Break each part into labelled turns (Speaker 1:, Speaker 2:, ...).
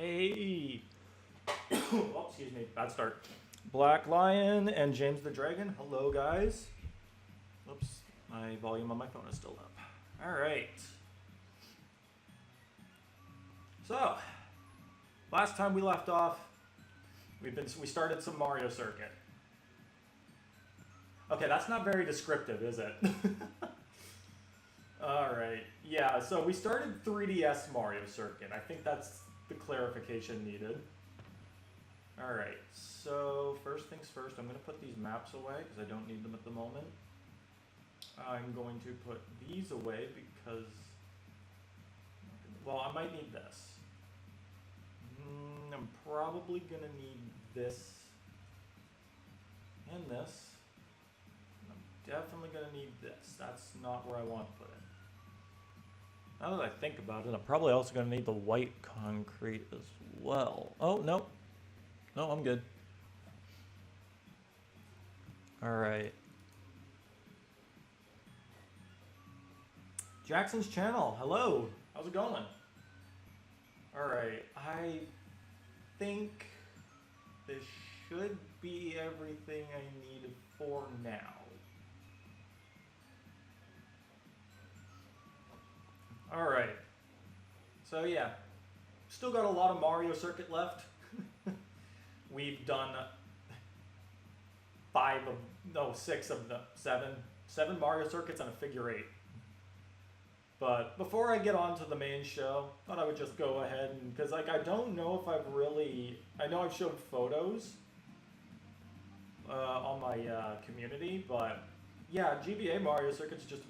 Speaker 1: Hey! Oh, excuse me, bad start. Black Lion and James the Dragon, hello guys. Oops, my volume on my phone is still up. Alright. So, last time we left off, we started some Mario Circuit. Okay, that's not very descriptive, is it? Alright, yeah, so we started 3DS Mario Circuit. I think that's the clarification needed. Alright, so first things first, I'm going to put these maps away because I don't need them at the moment. I'm going to put these away because, well, I might need this. I'm probably going to need this and this. I'm definitely going to need this. That's not where I want to put it. Now that I think about it, I'm probably also going to need the white concrete as well. Oh, no. No, I'm good. Alright. Jackson's channel, hello. How's it going? Alright, I think this should be everything I need for now. Alright. So yeah, still got a lot of Mario Circuit left. We've done 6 of the 7 Mario Circuits and a figure 8. But before I get on to the main show, I thought I would just go ahead and, because like I don't know if I've really, I know I've showed photos on my community, but yeah, GBA Mario Circuit's just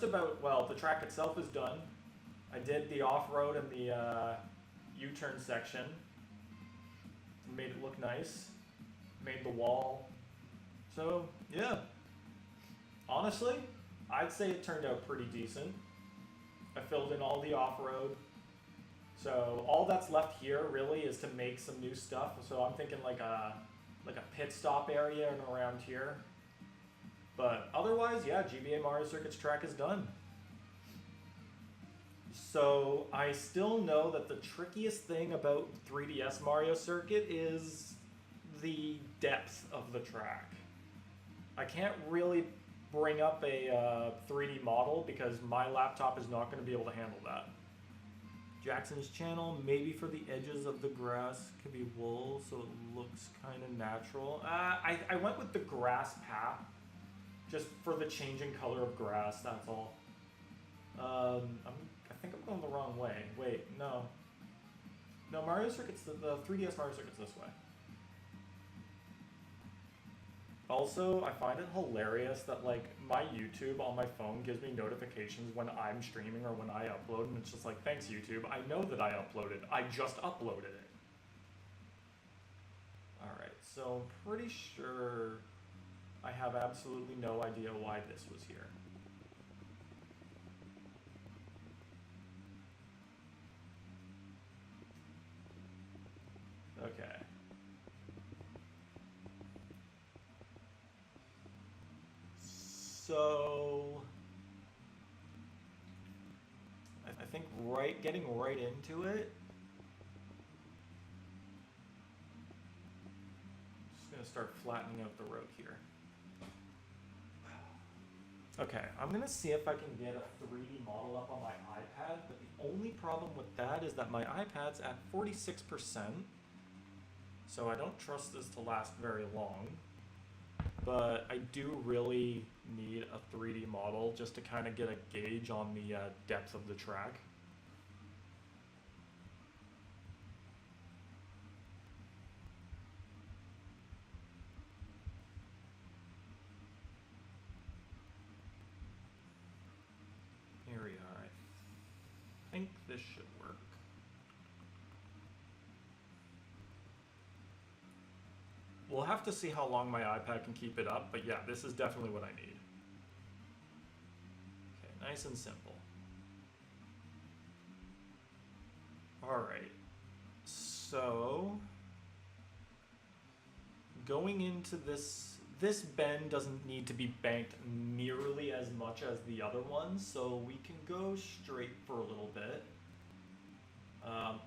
Speaker 1: about, well, the track itself is done. I did the off-road and the U-turn section. Made it look nice. Made the wall. So, yeah. Honestly, I'd say it turned out pretty decent. I filled in all the off-road. So, all that's left here really is to make some new stuff. So, I'm thinking like a pit stop area and around here. But otherwise, yeah, GBA Mario Circuit's track is done. So I still know that the trickiest thing about 3DS Mario Circuit is the depth of the track. I can't really bring up a 3D model because my laptop is not going to be able to handle that. Jackson's channel, maybe for the edges of the grass could be wool so it looks kind of natural. I went with the grass path just for the changing color of grass, that's all. I think I'm going the wrong way. Wait, no. No, Mario Circuit's, the 3DS Mario Circuit's this way. Also, I find it hilarious that, like, my YouTube on my phone gives me notifications when I'm streaming or when I upload, and it's just like, thanks YouTube, I know that I uploaded. I just uploaded it. Alright, so I'm pretty sure I have absolutely no idea why this was here. Okay. So I think getting right into it. Just gonna start flattening out the road here. Okay, I'm gonna see if I can get a 3D model up on my iPad, but the only problem with that is that my iPad's at 46%. So I don't trust this to last very long, but I do really need a 3D model just to kind of get a gauge on the depth of the track. Here we are. I think this should work. We'll have to see how long my iPad can keep it up, but yeah, this is definitely what I need. Okay, nice and simple. Alright, so going into this bend doesn't need to be banked nearly as much as the other ones, so we can go straight for a little bit.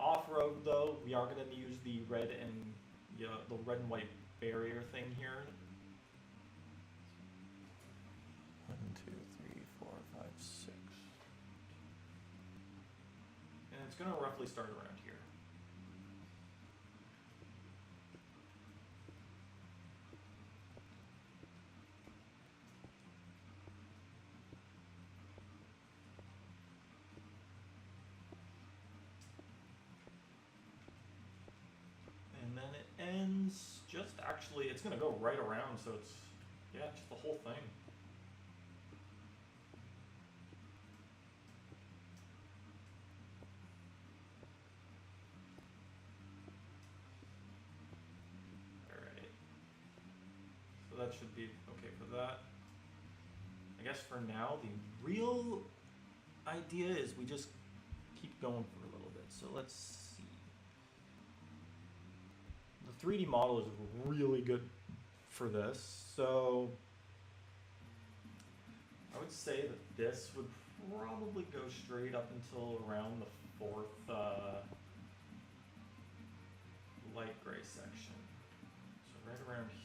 Speaker 1: Off-road though, we are gonna use the red and the red and white barrier thing here. 1, 2, 3, 4, 5, 6. And it's gonna roughly start around here. And then it ends just actually, it's gonna go right around, so it's, yeah, just the whole thing. Alright. So that should be okay for that. I guess for now, the real idea is we just keep going for a little bit. So let's see. The 3D model is really good for this. So I would say that this would probably go straight up until around the 4th light gray section. So right around here.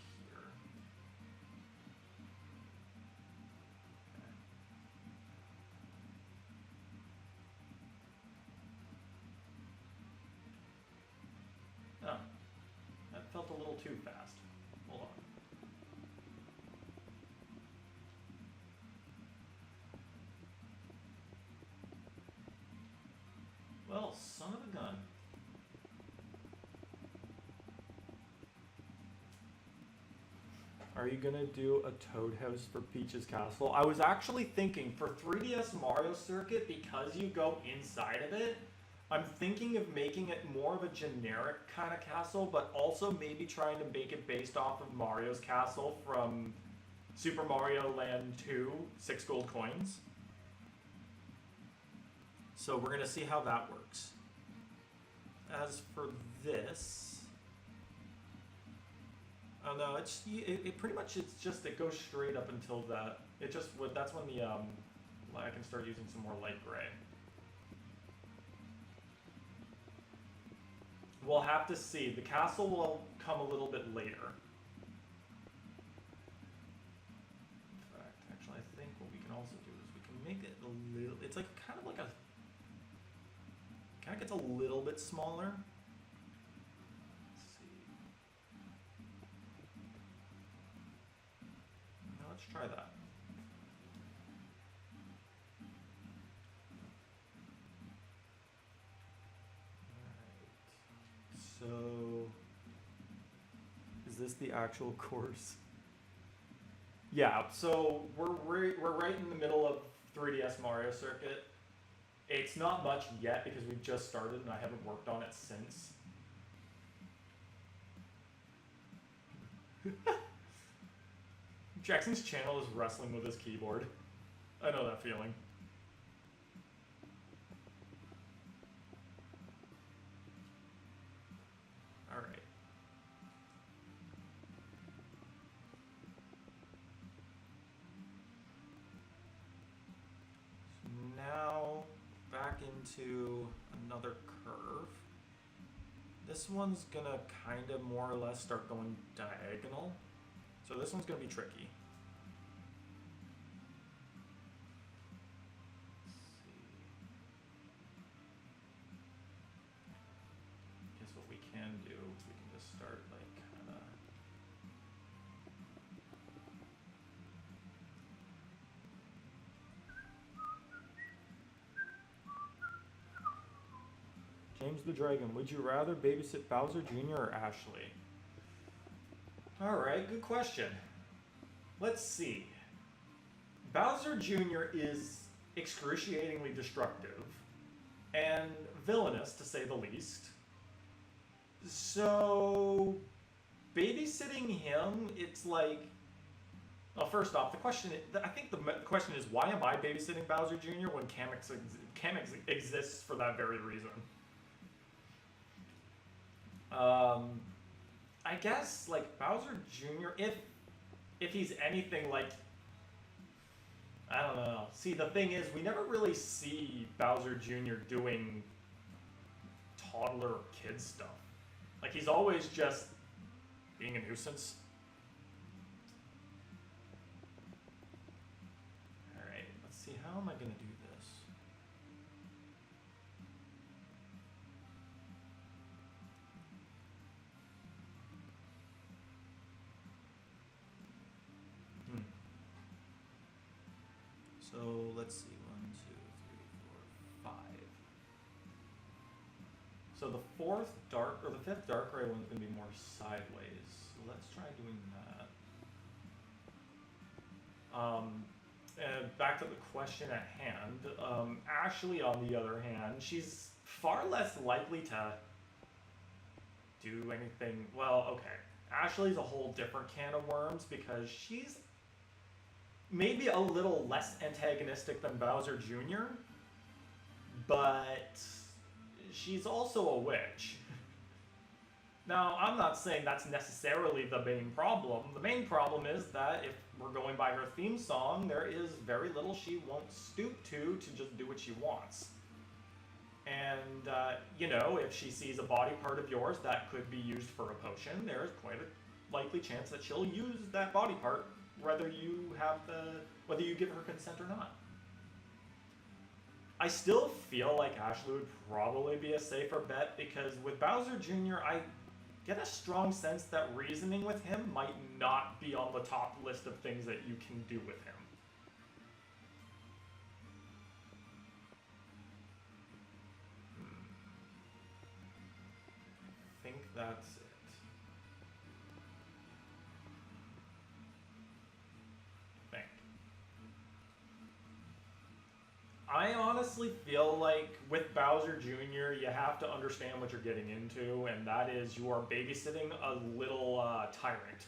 Speaker 1: Oh, that felt a little too fast. Hold on. Well, son of a gun. Are you gonna do a Toad House for Peach's Castle? I was actually thinking for 3DS Mario Circuit, because you go inside of it, I'm thinking of making it more of a generic kind of castle, but also maybe trying to make it based off of Mario's castle from Super Mario Land 2, 6 gold coins. So we're gonna see how that works. As for this, oh no, it pretty much, it's just, it goes straight up until that. It just would, that's when the I can start using some more light gray. We'll have to see. The castle will come a little bit later. In fact, actually, I think what we can also do is we can make it a little, it's like kind of like a, kind of gets a little bit smaller. Let's see. Now let's try that. So, is this the actual course? Yeah, so we're right in the middle of 3DS Mario Circuit. It's not much yet because we've just started and I haven't worked on it since. Jackson's channel is wrestling with his keyboard. I know that feeling. Alright. So now, back into another curve. This one's gonna kind of more or less start going diagonal. So this one's gonna be tricky. Guess what we can do, we can just start like kinda. James the Dragon, would you rather babysit Bowser Jr. or Ashley? Alright, good question. Let's see. Bowser Jr. is excruciatingly destructive and villainous, to say the least. So, babysitting him, it's like... Well, first off, I think the question is, why am I babysitting Bowser Jr. when Kamek exists for that very reason? I guess, like, Bowser Jr., if he's anything like, I don't know. See, the thing is, we never really see Bowser Jr. doing toddler kid stuff. Like, he's always just being a nuisance. Alright, let's see, how am I gonna do this? So let's see, 1, 2, 3, 4, 5. So the fifth dark gray one's gonna be more sideways. So let's try doing that. And back to the question at hand. Ashley, on the other hand, she's far less likely to do anything. Well, okay. Ashley's a whole different can of worms because she's maybe a little less antagonistic than Bowser Jr., but she's also a witch. Now, I'm not saying that's necessarily the main problem. The main problem is that if we're going by her theme song, there is very little she won't stoop to just do what she wants. And, you know, if she sees a body part of yours that could be used for a potion, there is quite a likely chance that she'll use that body part whether you give her consent or not. I still feel like Ashley would probably be a safer bet because with Bowser Jr., I get a strong sense that reasoning with him might not be on the top list of things that you can do with him. I think that's it. I honestly feel like with Bowser Jr., you have to understand what you're getting into, and that is you are babysitting a little tyrant.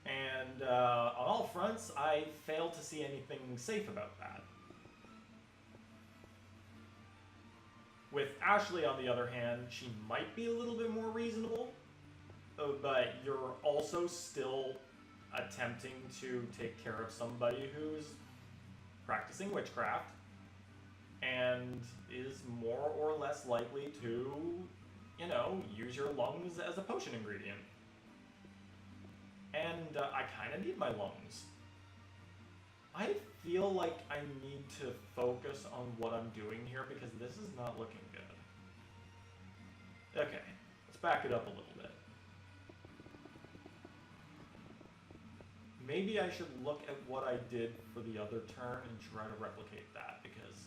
Speaker 1: And on all fronts, I fail to see anything safe about that. With Ashley, on the other hand, she might be a little bit more reasonable, but you're also still attempting to take care of somebody who's practicing witchcraft and is more or less likely to, you know, use your lungs as a potion ingredient. And I kind of need my lungs. I feel like I need to focus on what I'm doing here because this is not looking good. Okay, let's back it up a little bit. Maybe I should look at what I did for the other turn and try to replicate that, because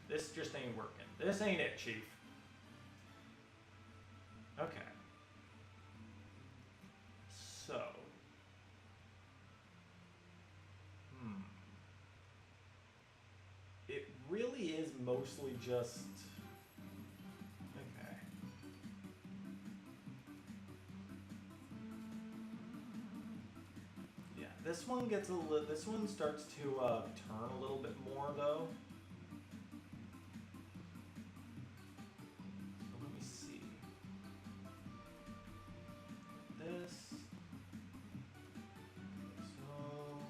Speaker 1: this just ain't working. This ain't it, Chief. Okay. So. It really is mostly just... Okay. This one gets a little. This one starts to turn a little bit more, though. So let me see. This. So.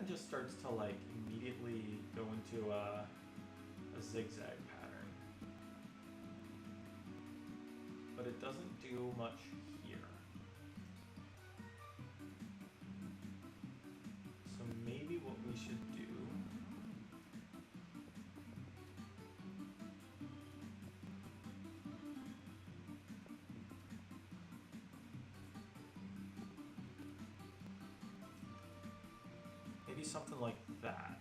Speaker 1: Just starts to like immediately go into a zigzag pattern, but it doesn't do much here. So maybe what we should do something like that.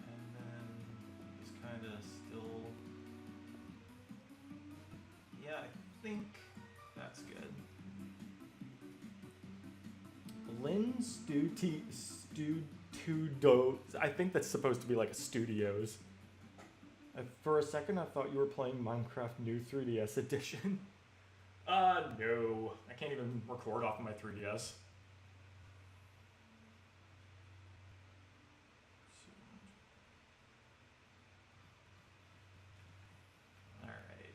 Speaker 1: And then just kind of still. Yeah, I think that's Lynn Studio. I think that's supposed to be like a studios. For a second, I thought you were playing Minecraft New 3DS Edition. No. I can't even record off of my 3DS. Alright.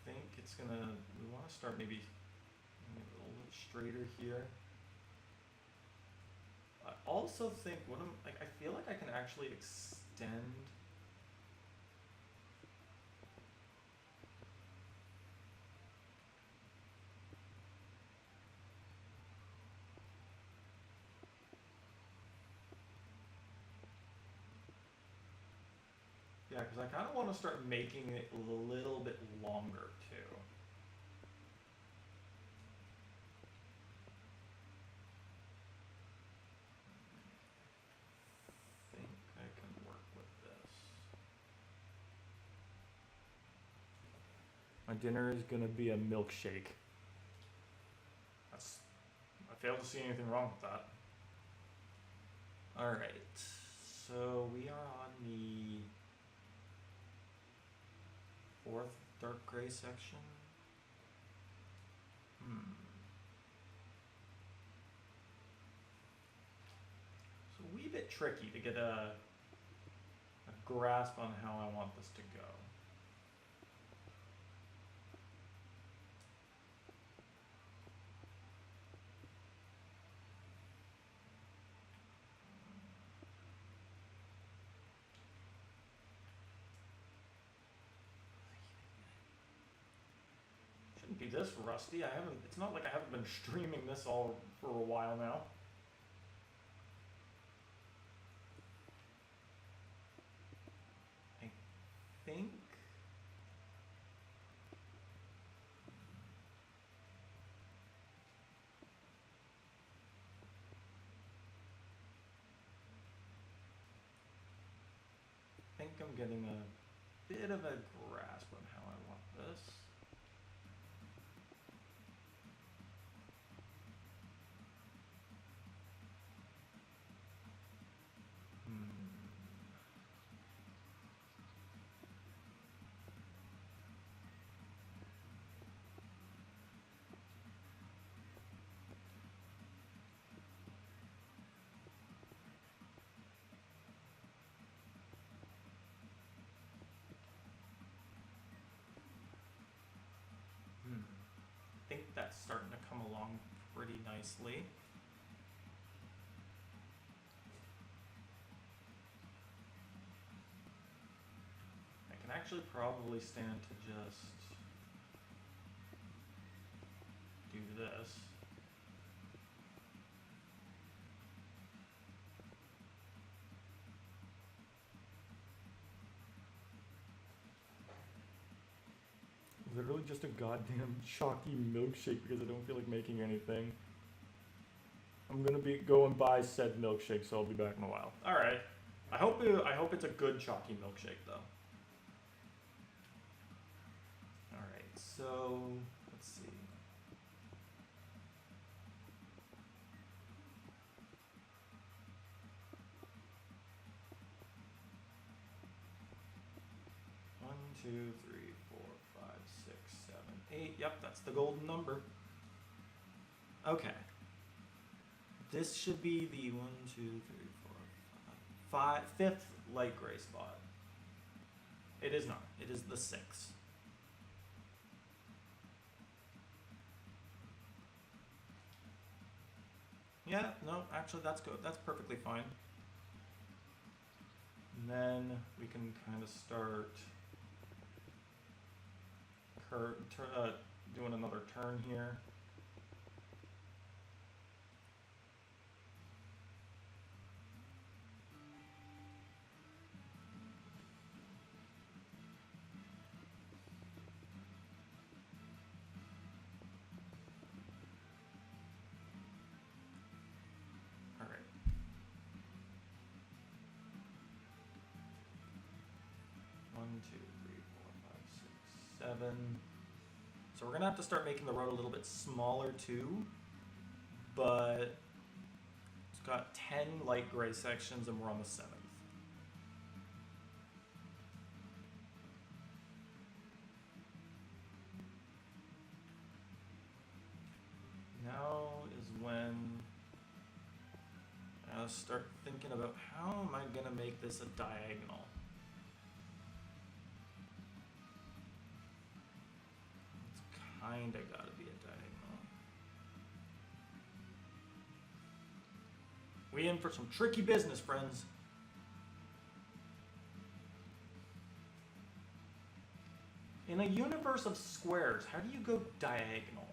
Speaker 1: I think it's gonna... We want to start maybe a little bit straighter here. I also think I feel like I can actually extend. Yeah, because I kind of want to start making it a little bit longer too. I think I can work with this. My dinner is gonna be a milkshake. I failed to see anything wrong with that. Alright, so we are on the 4th dark gray section. It's a wee bit tricky to get a grasp on how I want this to go. Shouldn't be this rusty. It's not like I haven't been streaming this all for a while now. I think I'm getting a bit of a grasp on how I want this. I think that's starting to come along pretty nicely. I can actually probably stand to just do this. Literally just a goddamn chalky milkshake because I don't feel like making anything. I'm gonna go and buy said milkshake, so I'll be back in a while. All right. I hope it's a good chalky milkshake though. All right. So let's see. One, two, three, 4, 5, 6, 7, 8. Yep, that's the golden number. Okay. This should be the 1, 2, 3, 4, 5, 5th light gray spot. It is not. It is the 6th. Yeah, no, actually that's good. That's perfectly fine. And then we can kind of start doing another turn here. All right. One, two, three, 4, 5, 6, 7. So we're gonna have to start making the road a little bit smaller too, but it's got 10 light gray sections and we're on the 7th. Now is when I start thinking about how am I gonna make this a diagonal. It's kinda gotta be a diagonal. We in for some tricky business, friends. In a universe of squares, how do you go diagonal?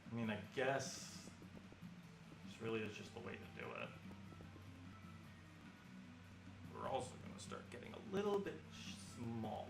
Speaker 1: I mean, I guess this really is just the way to do it. We're also going to start getting a little bit smaller.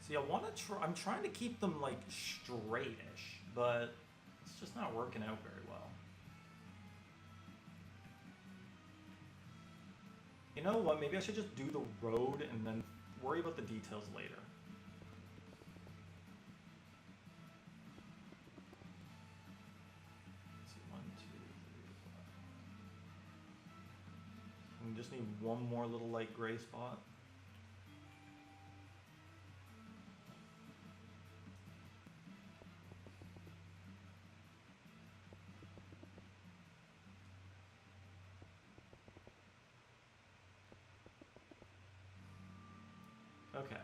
Speaker 1: See, I'm trying to keep them like straightish, but it's just not working out very well. You know what, maybe I should just do the road and then worry about the details later. Let's see, 1, 2, 3, 4. We just need one more little light gray spot. Okay.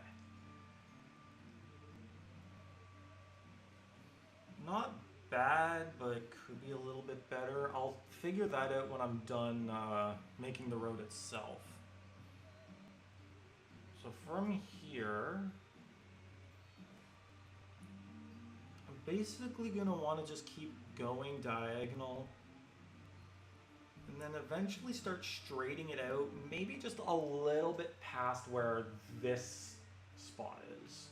Speaker 1: Not bad, but could be a little bit better. I'll figure that out when I'm done making the road itself. So from here, I'm basically going to want to just keep going diagonal and then eventually start straightening it out, maybe just a little bit past where this spot is.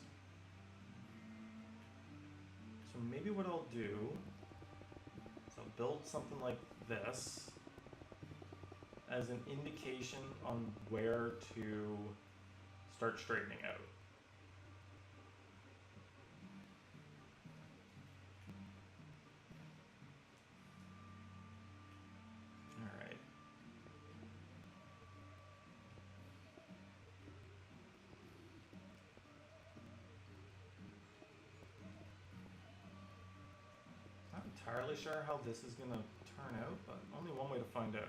Speaker 1: So maybe what I'll do is I'll build something like this as an indication on where to start straightening out. Entirely sure how this is going to turn out, but only one way to find out.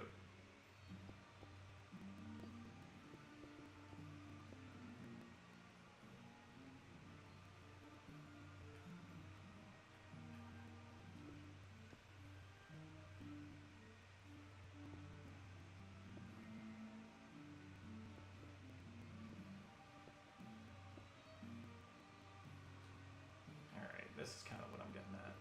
Speaker 1: Alright, this is kind of what I'm getting at.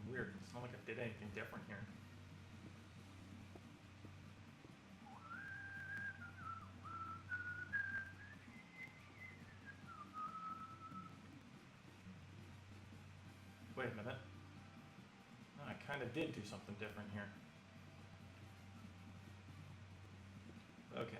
Speaker 1: Weird. It's not like I did anything different here. Wait a minute. No, I kind of did do something different here. Okay.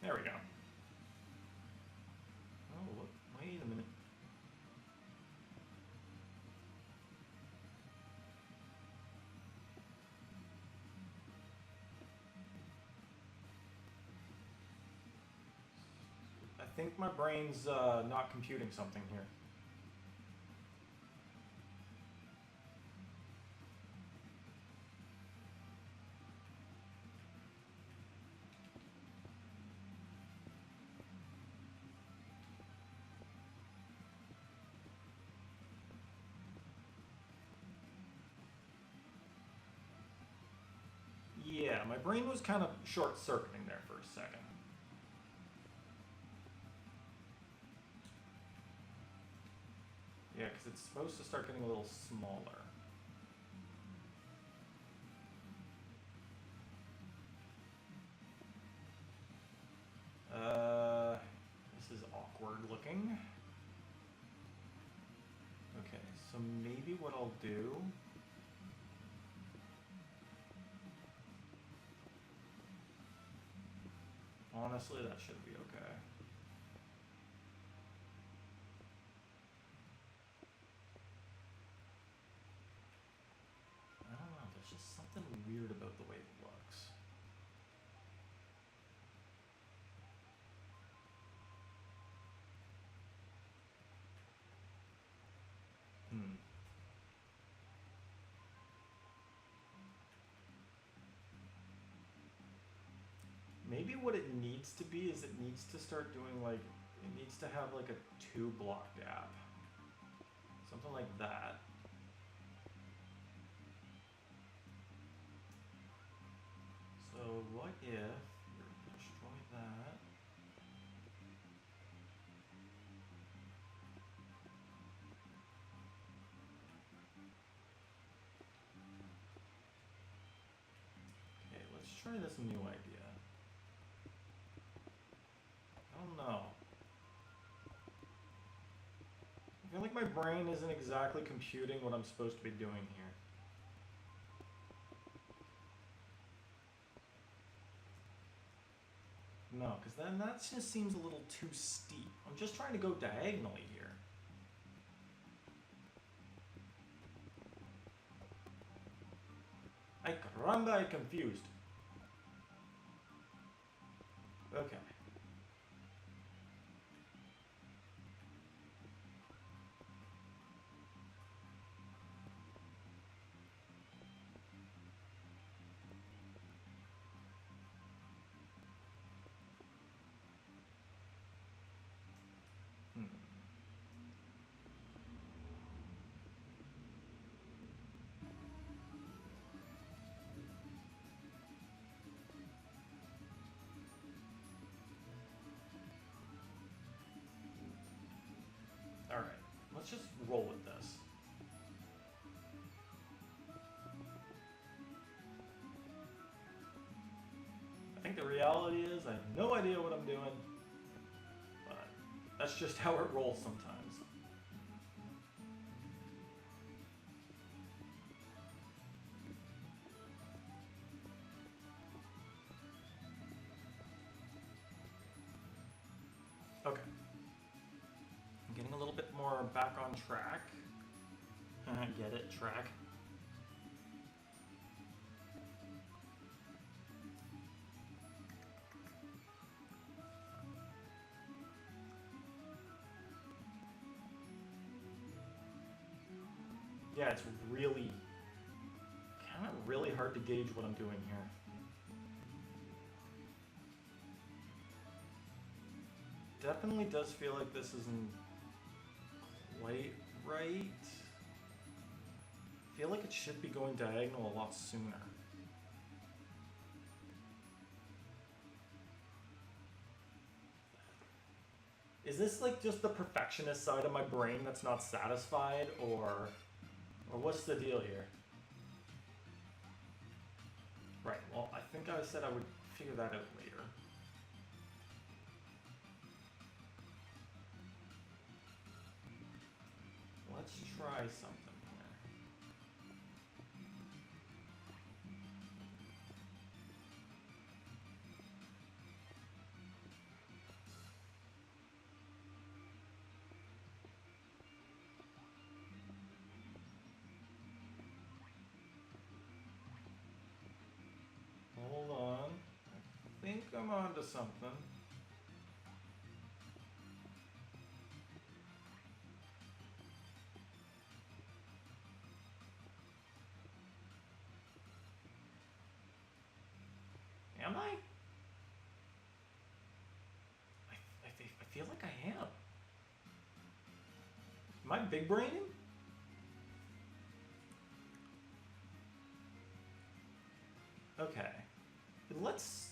Speaker 1: There we go. think my brain's not computing something here. Yeah, my brain was kind of short-circuiting there for a second. Yeah, because it's supposed to start getting a little smaller. This is awkward looking. Okay, so maybe what I'll do... Honestly, that should be okay. I don't know, there's just something weird about the way it looks. Maybe what it needs to be is it needs to start doing like, it needs to have like a 2-block gap. Something like that. So what if you destroy that? Okay, let's try this new idea. I don't know. I feel like my brain isn't exactly computing what I'm supposed to be doing here. No, because then that just seems a little too steep. I'm just trying to go diagonally here. Ay caramba, I'm confused. Okay. Alright, let's just roll with this. I think the reality is I have no idea what I'm doing, but that's just how it rolls sometimes. Okay. I'm getting a little bit more back on track. Get it? Track. Yeah, it's really, kind of really hard to gauge what I'm doing here. Definitely does feel like this isn't quite right. I feel like it should be going diagonal a lot sooner. Is this like just the perfectionist side of my brain that's not satisfied, or what's the deal here? Right, well, I think I said I would figure that out later. Let's try something here. Hold on. I think I'm onto something. Am I? I feel like I am. Am I big braining? Okay. Let's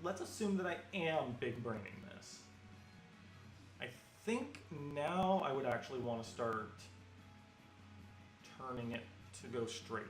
Speaker 1: assume that I am big braining this. I think now I would actually want to start turning it to go straight.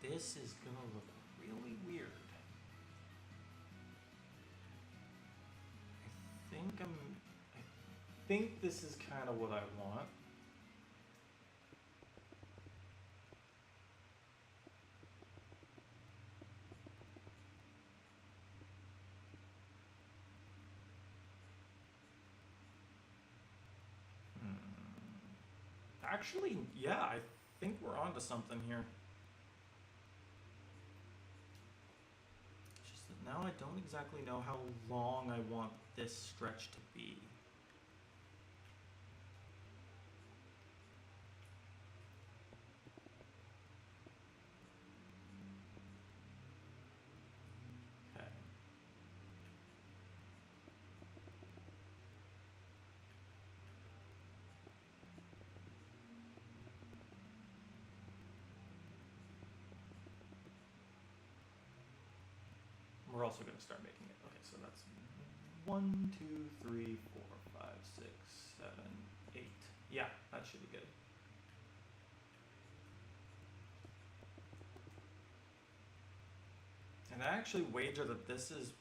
Speaker 1: This is gonna look really weird. I think this is kind of what I want. Actually, yeah, I think we're onto something here. It's just that now I don't exactly know how long I want this stretch to be. Okay. We're also going to start making it. Okay, so that's 1, 2, 3, 4, 5, 6, 7, 8. Yeah, that should be good. And I actually wager that this is.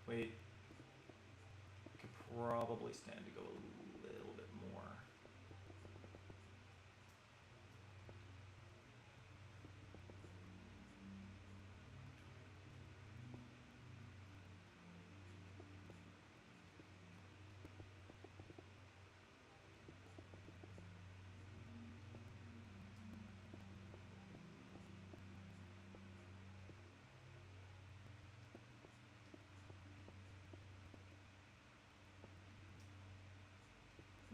Speaker 1: Wait. Could probably stand to go a little bit more.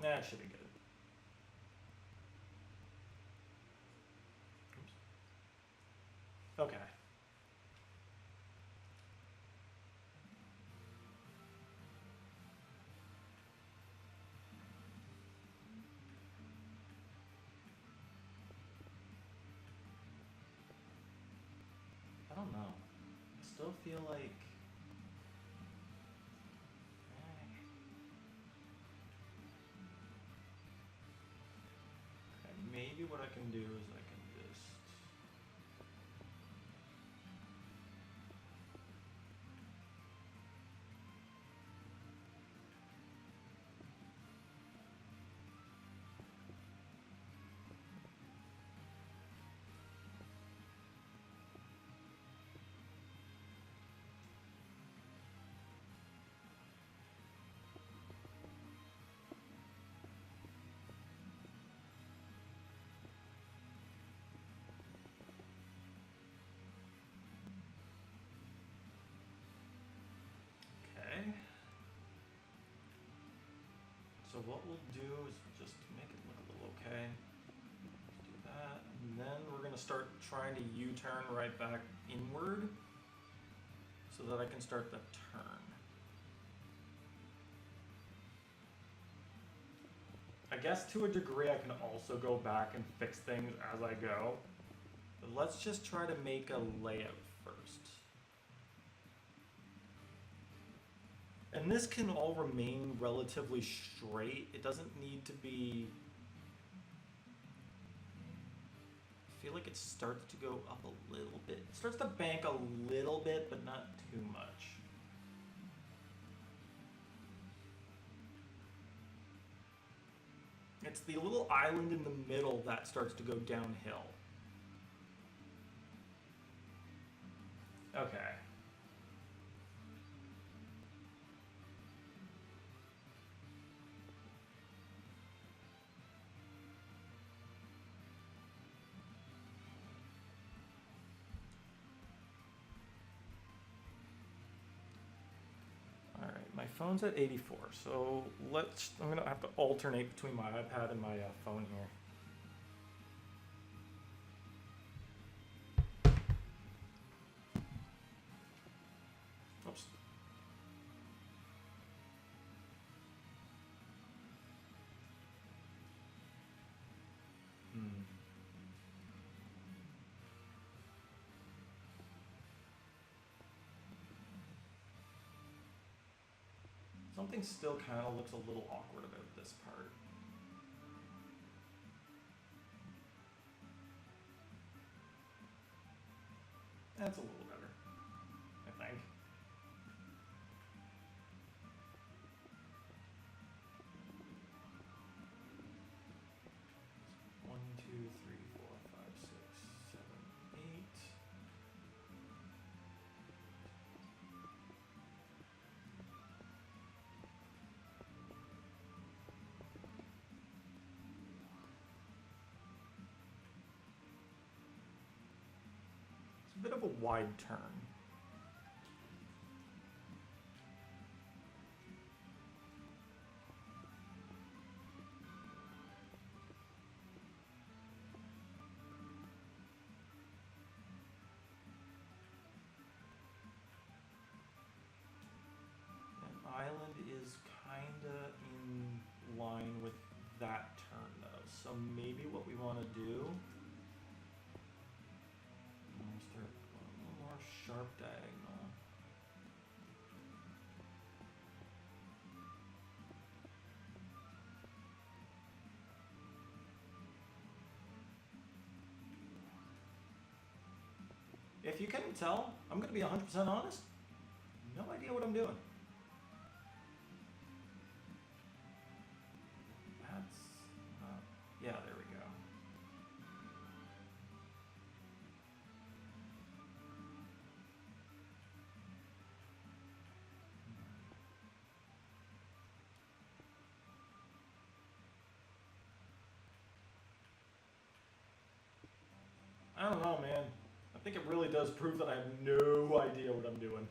Speaker 1: That should be good. Oops. Okay. I don't know. I still feel like. Okay, maybe what I can do is I can just. Okay. So what we'll do is just make it look a little okay. Let's do that. And then we're going to start trying to U-turn right back inward so that I can start the turn. I guess to a degree I can also go back and fix things as I go. But let's just try to make a layout first. And this can all remain relatively straight. It doesn't need to be feel like it starts to go up a little bit. It starts to bank a little bit, but not too much. It's the little island in the middle that starts to go downhill. Okay. My phone's at 84, so I'm gonna have to alternate between my iPad and my phone here. Oops. Something still kind of looks a little awkward about this part. That's a little better, I think. One, two, three, four, five, six, seven, eight. It's a bit of a wide turn. Island is kinda in line with that turn though, so maybe what we want to do is start a little more sharp diagonal. If you couldn't tell, I'm gonna be 100% honest. No idea what I'm doing. Yeah, there we go. I don't know, man. I think it really does prove that I have no idea what I'm doing.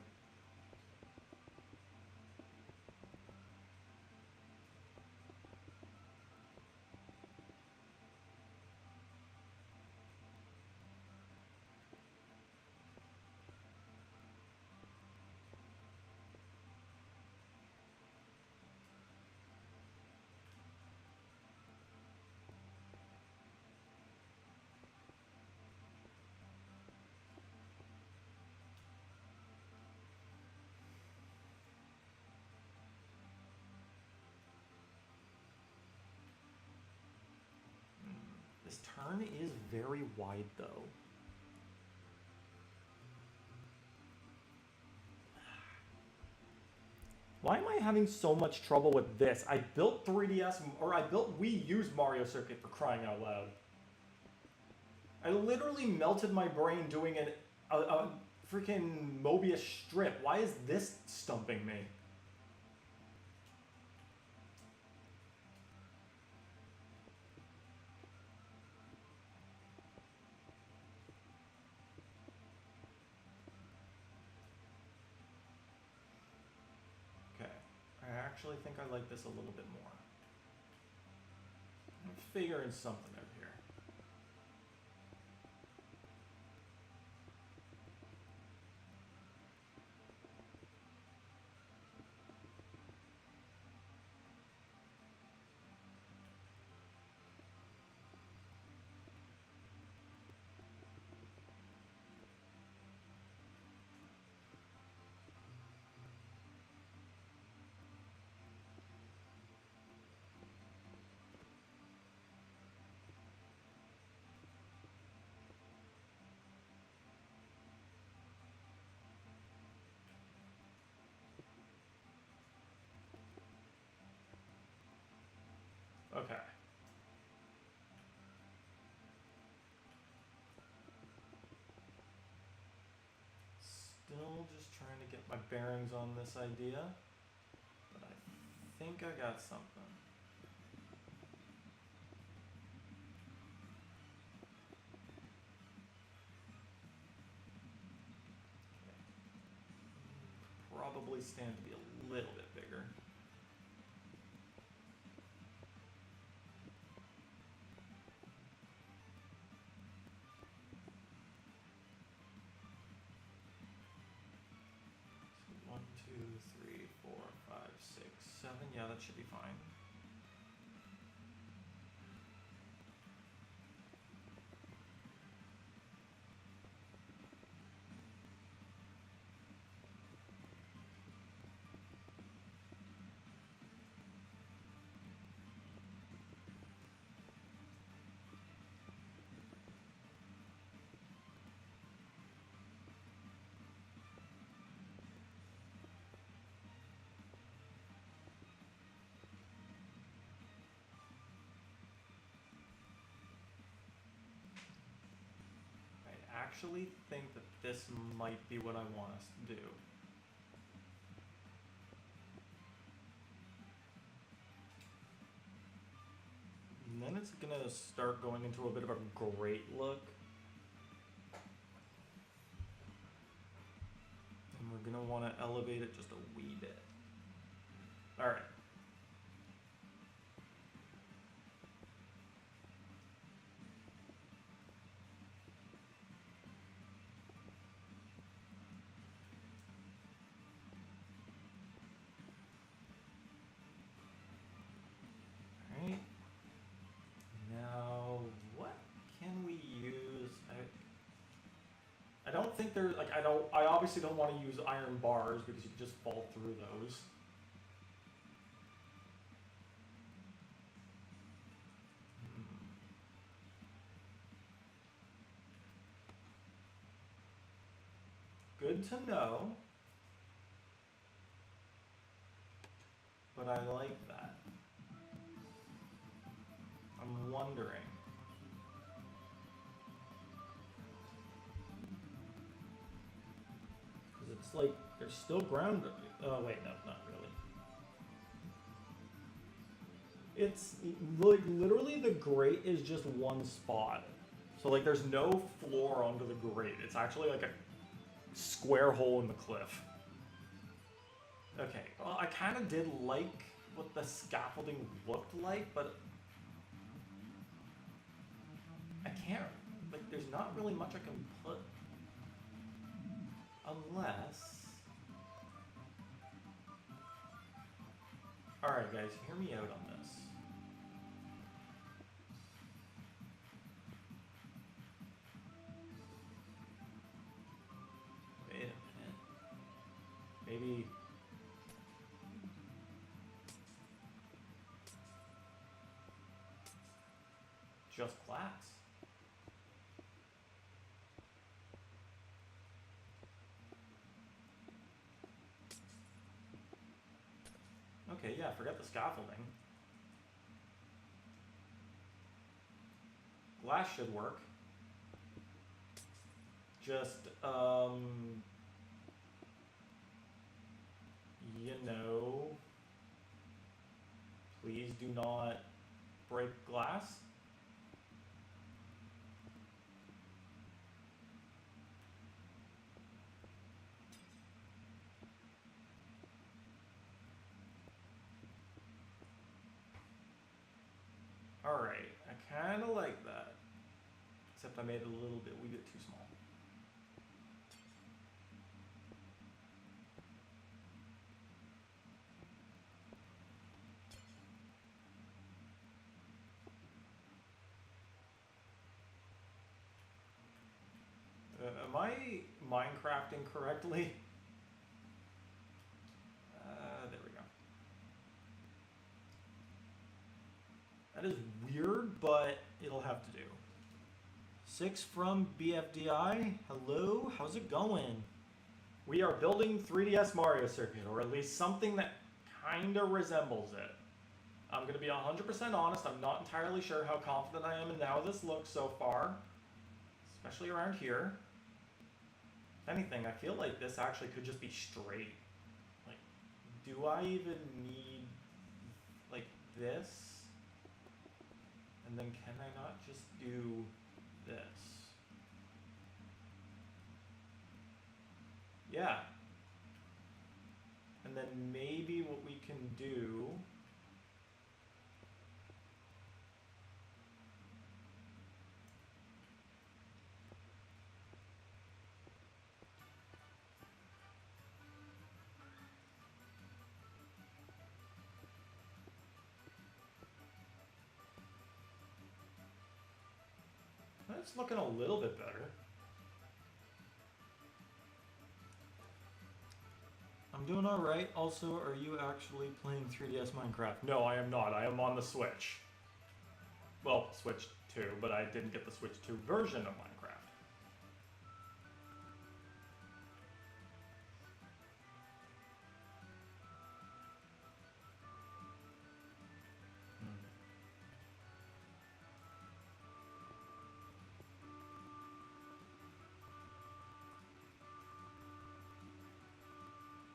Speaker 1: This turn is very wide though. Why am I having so much trouble with this? I built 3DS, or I built Wii U's Mario Circuit, for crying out loud. I literally melted my brain doing a freaking Mobius strip. Why is this stumping me? I actually think I like this a little bit more. I'm figuring something out here. Okay. Still just trying to get my bearings on this idea, but I think I got something. Okay. Probably stand to be a little bit bigger. So 1, 2, 3, 4, 5, 6, 7. Yeah, that should be fine. I actually think that this might be what I want us to do. And then it's gonna start going into a bit of a great look. And we're gonna wanna elevate it just a wee bit. Alright. Alright. Now, what can we use? I don't think there's, like, I obviously don't want to use iron bars because you can just fall through those. Good to know. But I like that. I'm wondering. Because it's like, there's still ground. Oh, wait, no, not really. It's like literally the grate is just one spot. So like there's no floor under the grate. It's actually like a square hole in the cliff. Okay, well I kind of did like what the scaffolding looked like, but I can't, like there's not really much I can put. Unless... Alright guys, hear me out on this. Wait a minute. Maybe... just glass. Okay, yeah, forget the scaffolding. Glass should work. Just, you know, please do not break glass. Alright, I kind of like that. Except I made it a little bit, wee bit too small. Am I Minecrafting correctly? There we go. That is weird, but it'll have to do. 6 from BFDI. Hello, how's it going? We are building 3DS Mario Circuit, or at least something that kinda resembles it. I'm going to be 100% honest, I'm not entirely sure how confident I am in how this looks so far, especially around here. If anything, I feel like this actually could just be straight. Like, do I even need, like, this? And then can I not just do this? Yeah. And then maybe what we can do... That's looking a little bit better. I'm doing alright. Also, are you actually playing 3DS Minecraft? No, I am not. I am on the Switch. Well, Switch 2, but I didn't get the Switch 2 version of Minecraft.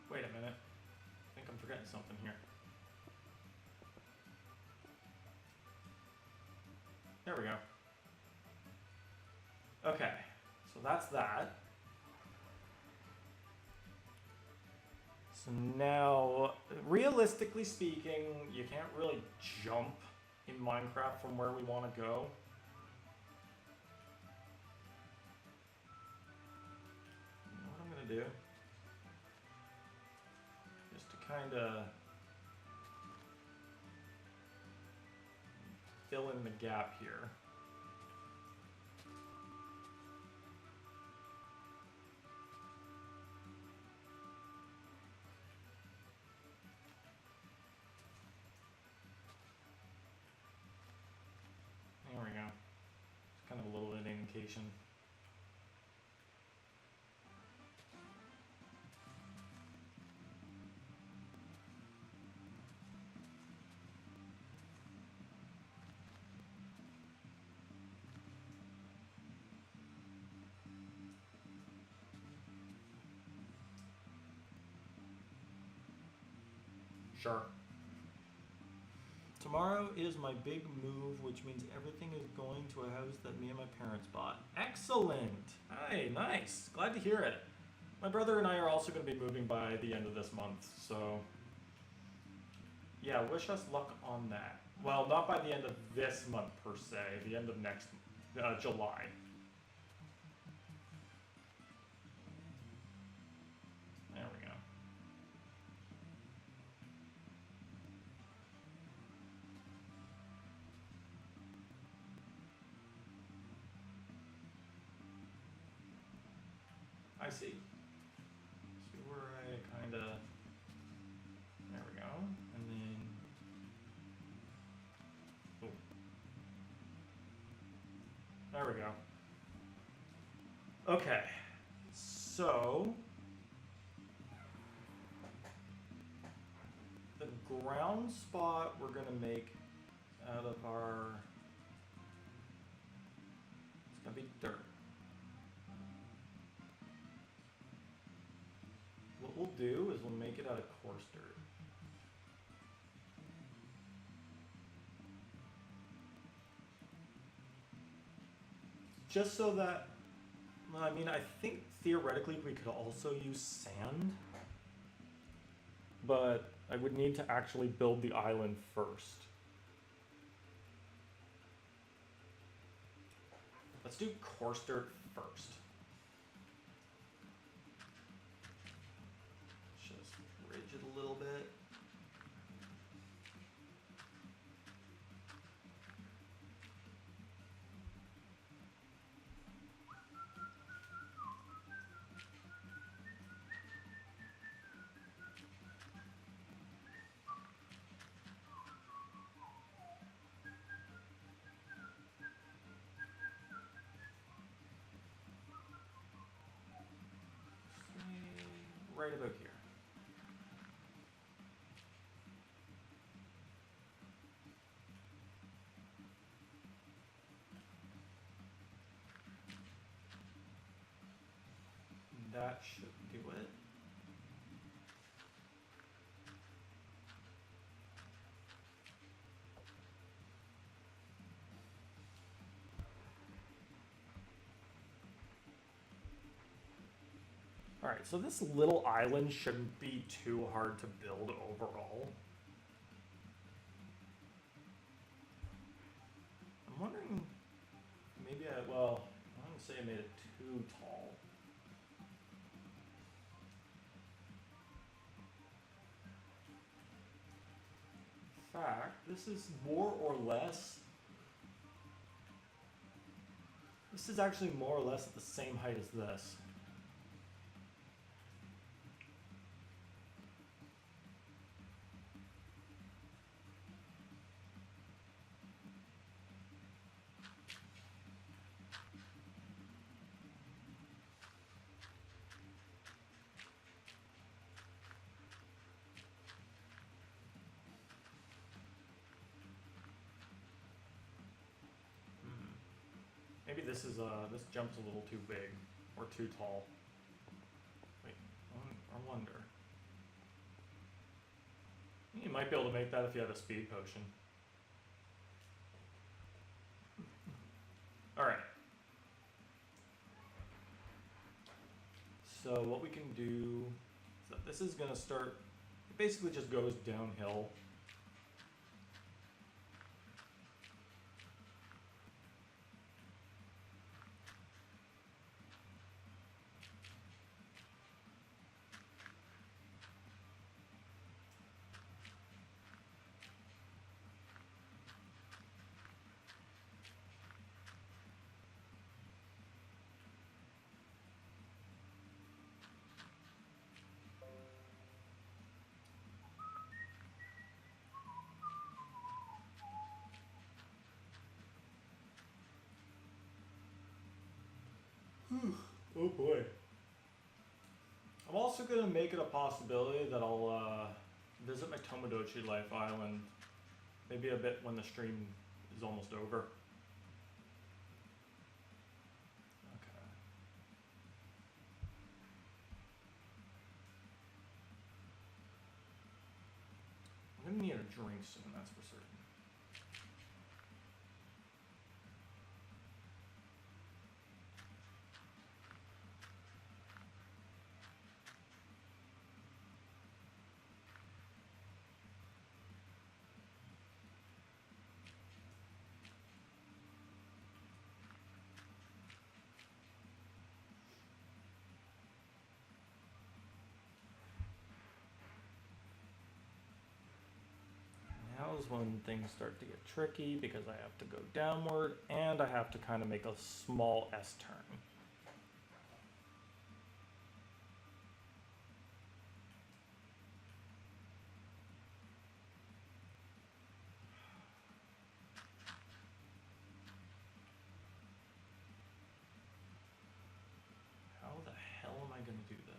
Speaker 1: Wait a minute. I think I'm forgetting something here. There we go. Okay, so that's that. So now, realistically speaking, you can't really jump in Minecraft from where we want to go. You know what I'm going to do? Just to kind of fill in the gap here. There we go. It's kind of a little indentation. Sure. Tomorrow is my big move, which means everything is going to a house that me and my parents bought. Excellent! Hey, nice. Glad to hear it. My brother and I are also going to be moving by the end of this month, so... yeah, wish us luck on that. Well, not by the end of this month per se, the end of next July. There we go. I see. See where I kind of... there we go. And then... oh. There we go. Okay. So... the ground spot we're going to make out of our... it's going to be dirt. What we'll do is we'll make it out of coarse dirt. Just so that, I mean, I think theoretically we could also use sand, but I would need to actually build the island first. Let's do coarse dirt first. Just ridge it a little bit. Right about here. that should do it. Alright, so this little island shouldn't be too hard to build overall. I'm wondering, maybe I wouldn't say I made it too tall. In fact, this is more or less, this is actually more or less at the same height as this. Maybe this is this jump's a little too big or too tall. Wait, I wonder. You might be able to make that if you have a speed potion. Alright. So what we can do is that this is gonna start, it basically just goes downhill. Oh boy. I'm also going to make it a possibility that I'll visit my Tomodachi Life Island maybe a bit when the stream is almost over. Okay. I'm going to need a drink soon, that's for certain. Now is when things start to get tricky because I have to go downward and I have to kind of make a small S-turn. How the hell am I going to do this?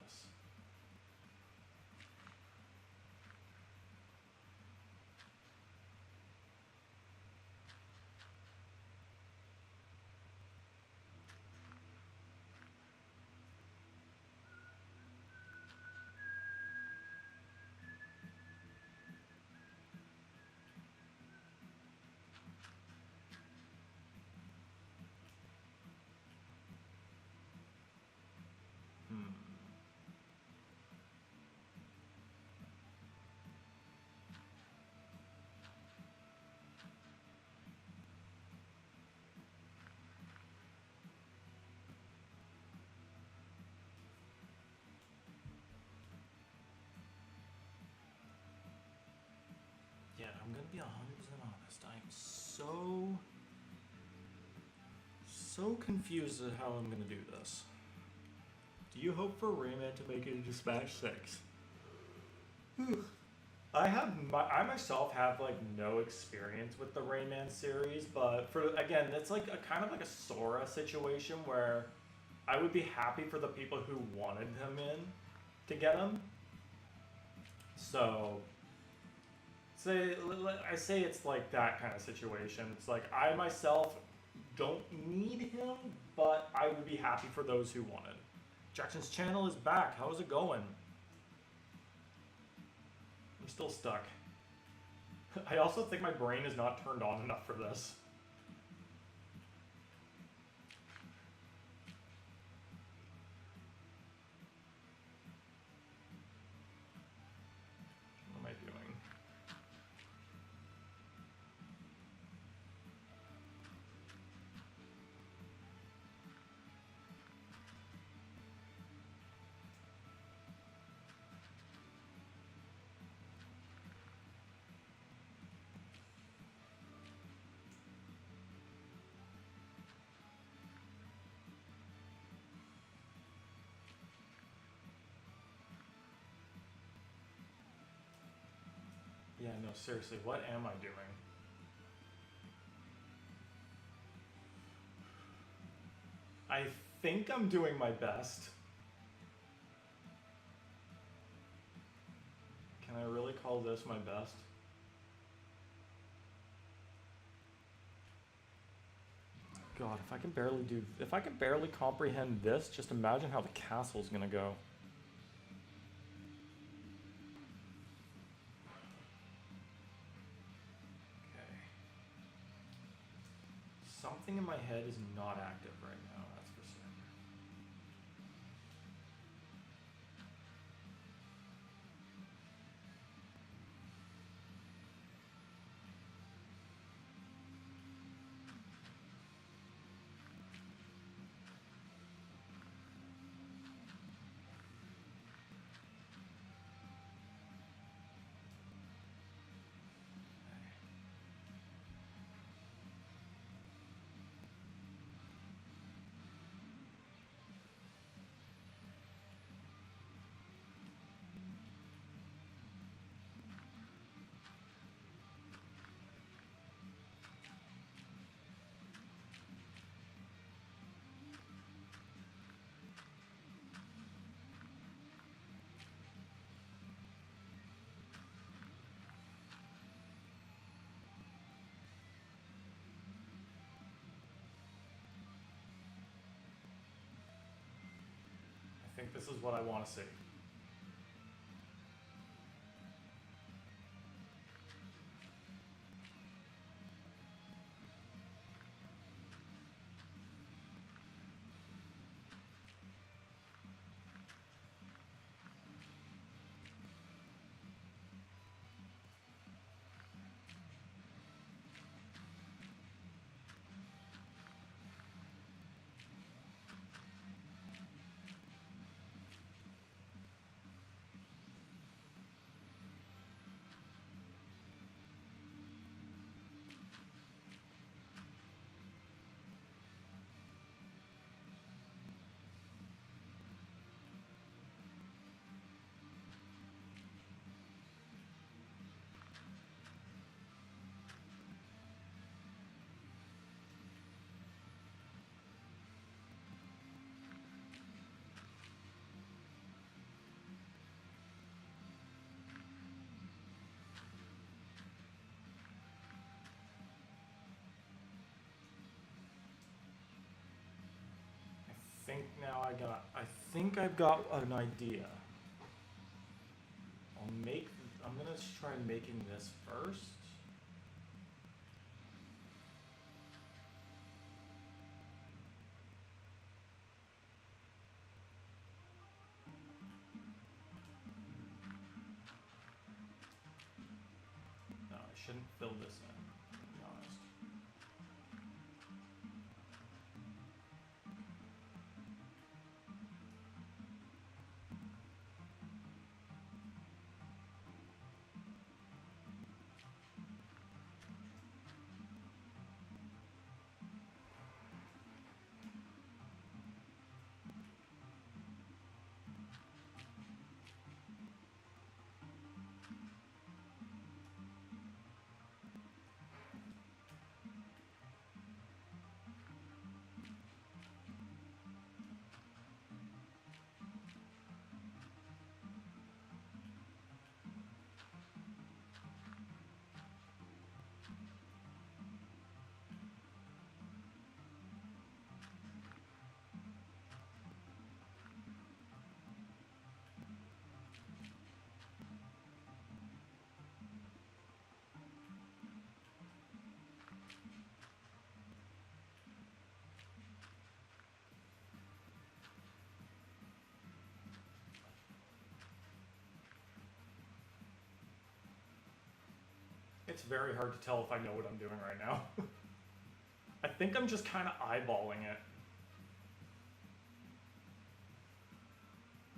Speaker 1: Yeah, I'm gonna be 100% honest. I'm so confused at how I'm gonna do this. Do you hope for Rayman to make it into Smash 6? I myself have like no experience with the Rayman series, but again, it's like a kind of like a Sora situation where I would be happy for the people who wanted him in to get him. So I say it's like that kind of situation. It's like I myself don't need him, but I would be happy for those who wanted. Jackson's channel is back. How's it going? I'm still stuck. I also think my brain is not turned on enough for this. What am I doing? Yeah, no, seriously, what am I doing? I think I'm doing my best. Can I really call this my best? God, if I can barely comprehend this, just imagine how the castle's gonna go. Okay. Something in my head is not active right now, that's for certain. I think this is what I want to see. I think I've got an idea. I'm gonna try making this first. No, I shouldn't fill this in, to be honest. it's very hard to tell if I know what I'm doing right now. I think I'm just kind of eyeballing it.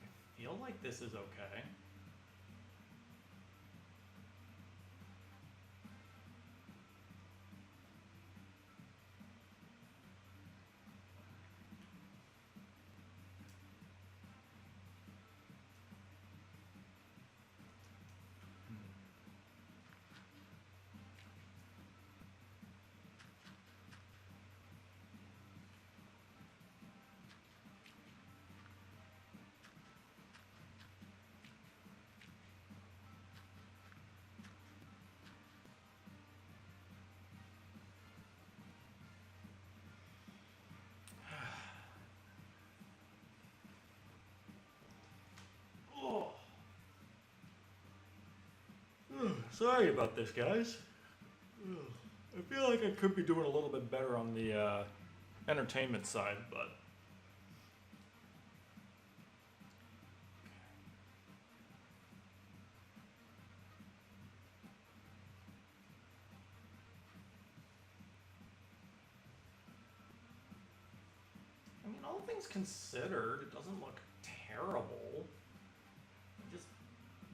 Speaker 1: I feel like this is okay. Oh. Sorry about this, guys. I feel like I could be doing a little bit better on the entertainment side, but I mean, all things considered, it doesn't look terrible. Just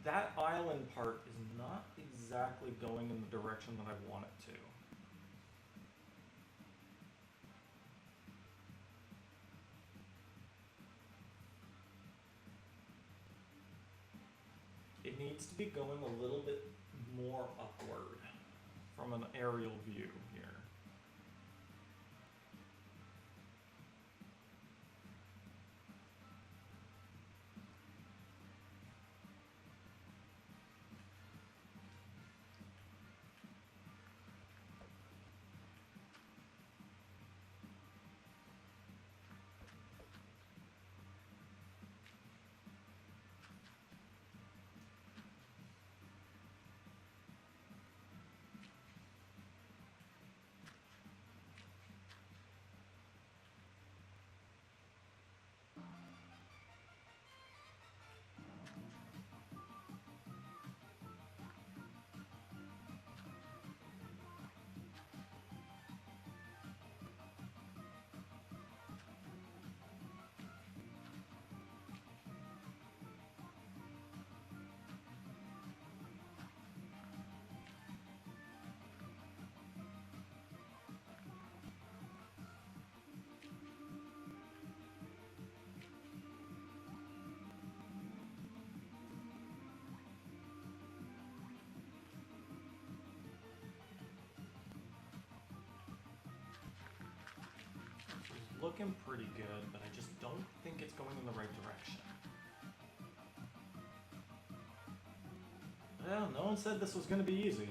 Speaker 1: that island part is not exactly going in the direction that I want it to. It needs to be going a little bit more upward from an aerial view here. Looking pretty good, but I just don't think it's going in the right direction. Well, no one said this was going to be easy.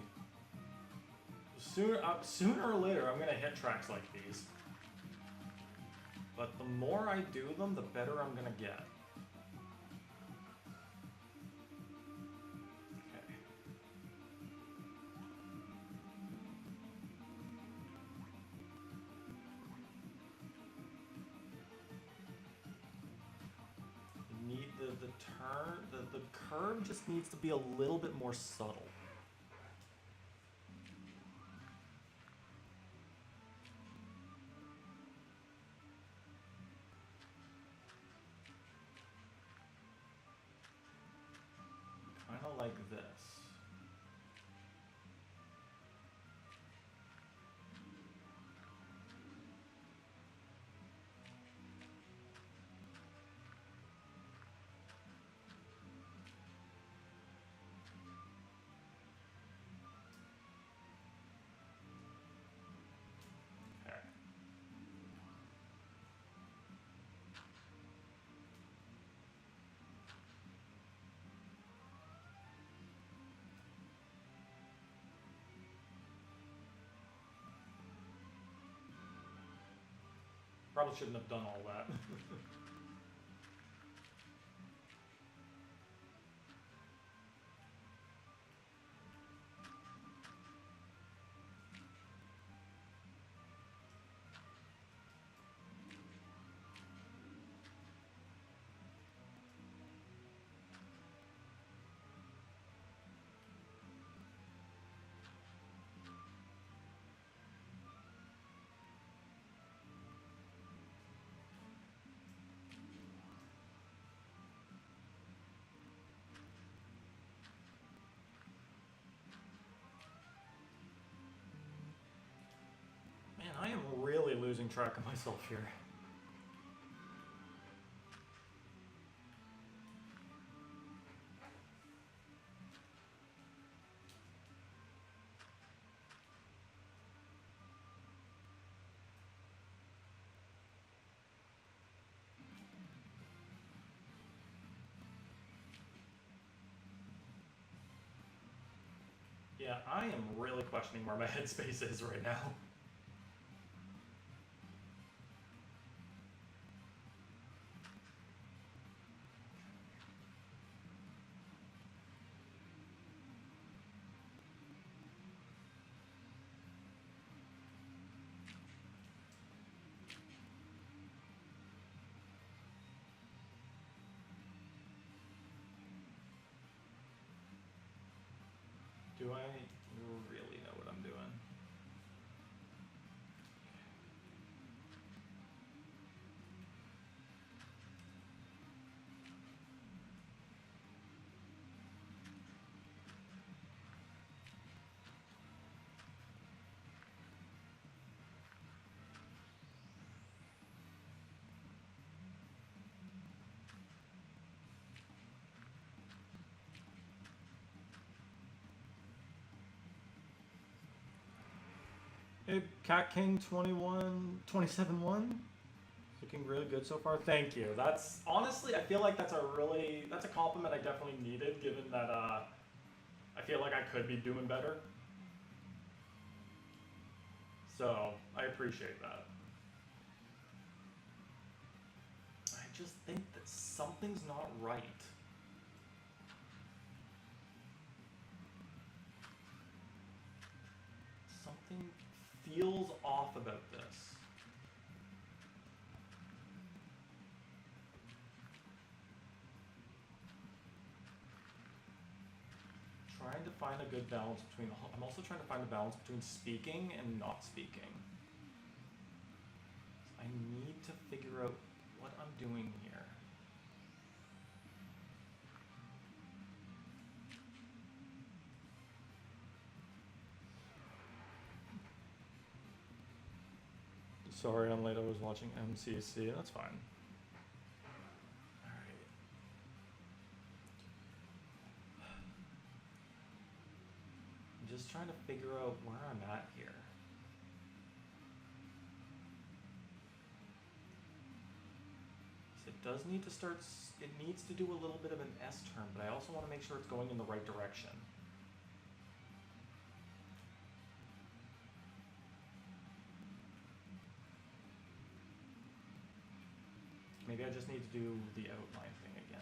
Speaker 1: Sooner or later, I'm going to hit tracks like these. But the more I do them, the better I'm going to get. The curve just needs to be a little bit more subtle. Kind of like this. Probably shouldn't have done all that. losing track of myself here. Yeah, I am really questioning where my headspace is right now. Do I really know what I'm doing? Hey, Cat King 27-1. Looking really good so far. Thank you. That's honestly, I feel like that's a compliment I definitely needed, given that I feel like I could be doing better. So I appreciate that. I just think that something's not right. Something feels off about this. Trying to find a good balance between. I'm also trying to find a balance between speaking and not speaking. I need to figure out what I'm doing here. Sorry I'm late, I was watching MCC, that's fine. Alright. I'm just trying to figure out where I'm at here. It does need to start, it needs to do a little bit of an S turn, but I also want to make sure it's going in the right direction. Maybe I just need to do the outline thing again.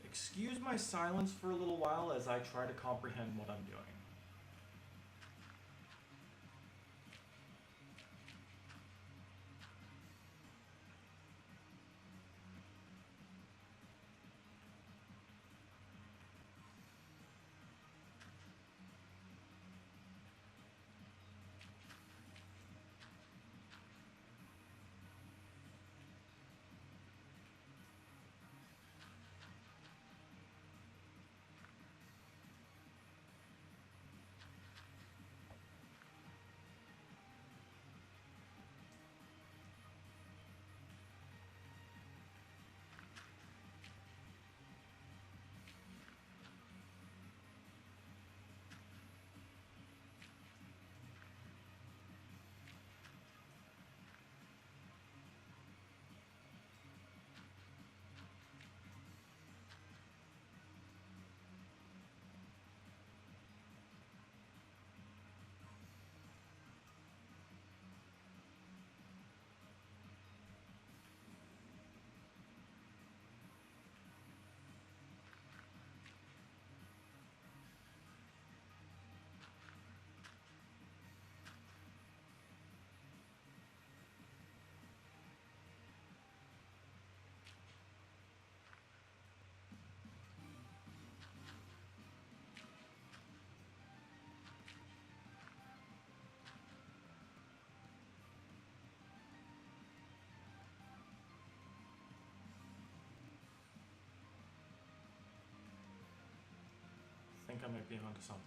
Speaker 1: Excuse my silence for a little while as I try to comprehend what I'm doing. think I might be onto something.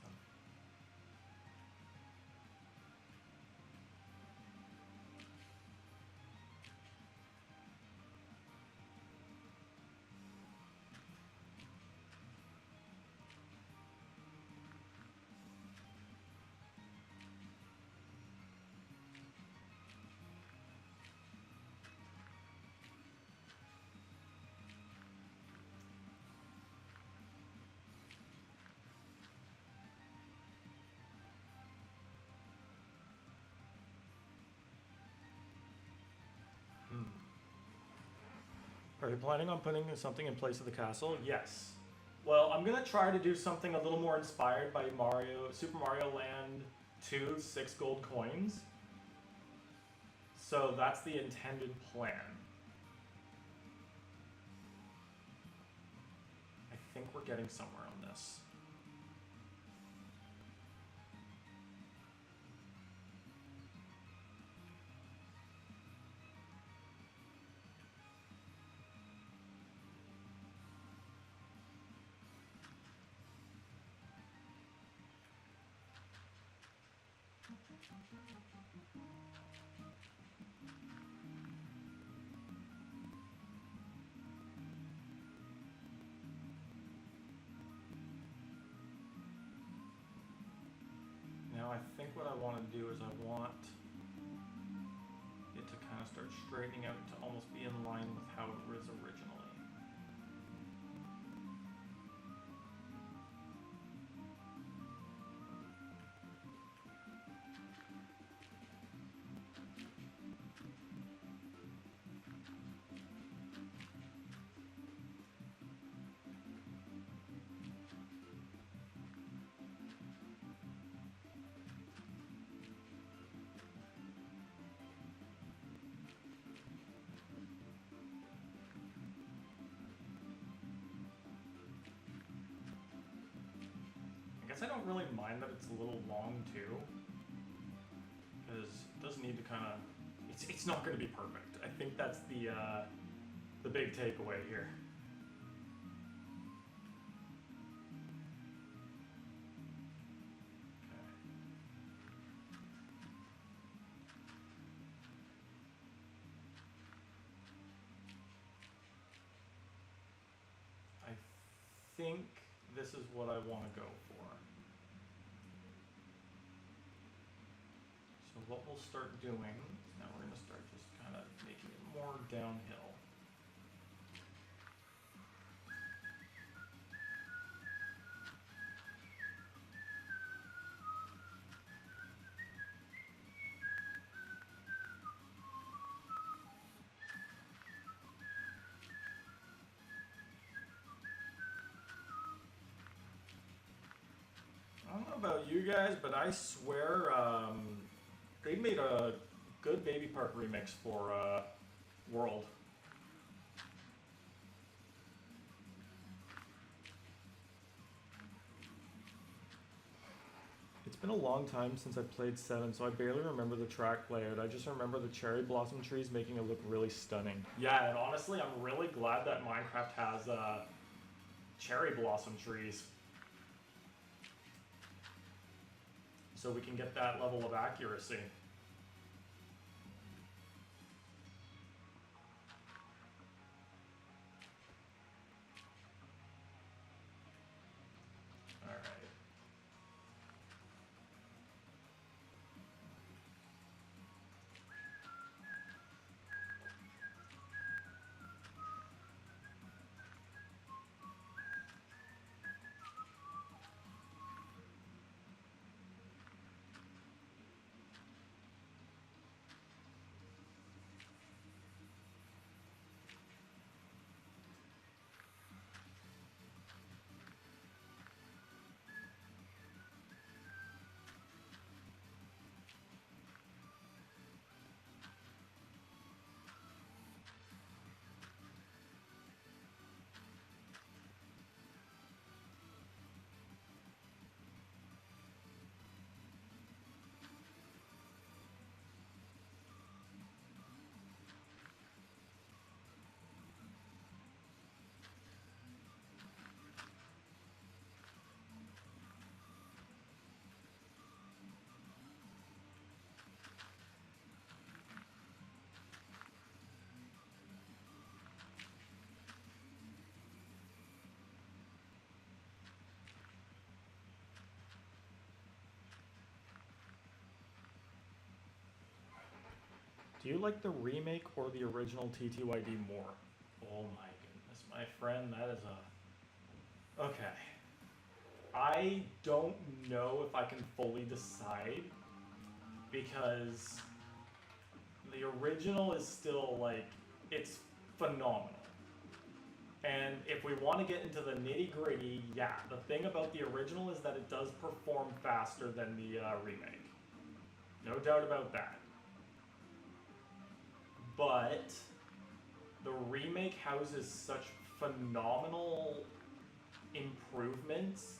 Speaker 1: Are you planning on putting something in place of the castle? Yes. Well, I'm gonna try to do something a little more inspired by Super Mario Land 2, 6 gold coins. So that's the intended plan. I think we're getting somewhere on this. Now I think what I want to do is I want it to kind of start straightening out to almost be in line with how it was originally. I guess I don't really mind that it's a little long too, because it does need to kind of. It's not going to be perfect. I think that's the big takeaway here. Okay. I think this is what I want to go for. So what we'll start doing is now we're going to start just kind of making it more downhill. I don't know about you guys, but I swear they made a good Baby Park remix for World. It's been a long time since I played 7, so I barely remember the track layout. I just remember the cherry blossom trees making it look really stunning. Yeah, and honestly, I'm really glad that Minecraft has cherry blossom trees. So we can get that level of accuracy. Alright. Do you like the remake or the original TTYD more? Oh my goodness, my friend, that is a... Okay. I don't know if I can fully decide, because the original is still, like, it's phenomenal. And if we want to get into the nitty-gritty, yeah, the thing about the original is that it does perform faster than the remake. No doubt about that. But the remake houses such phenomenal improvements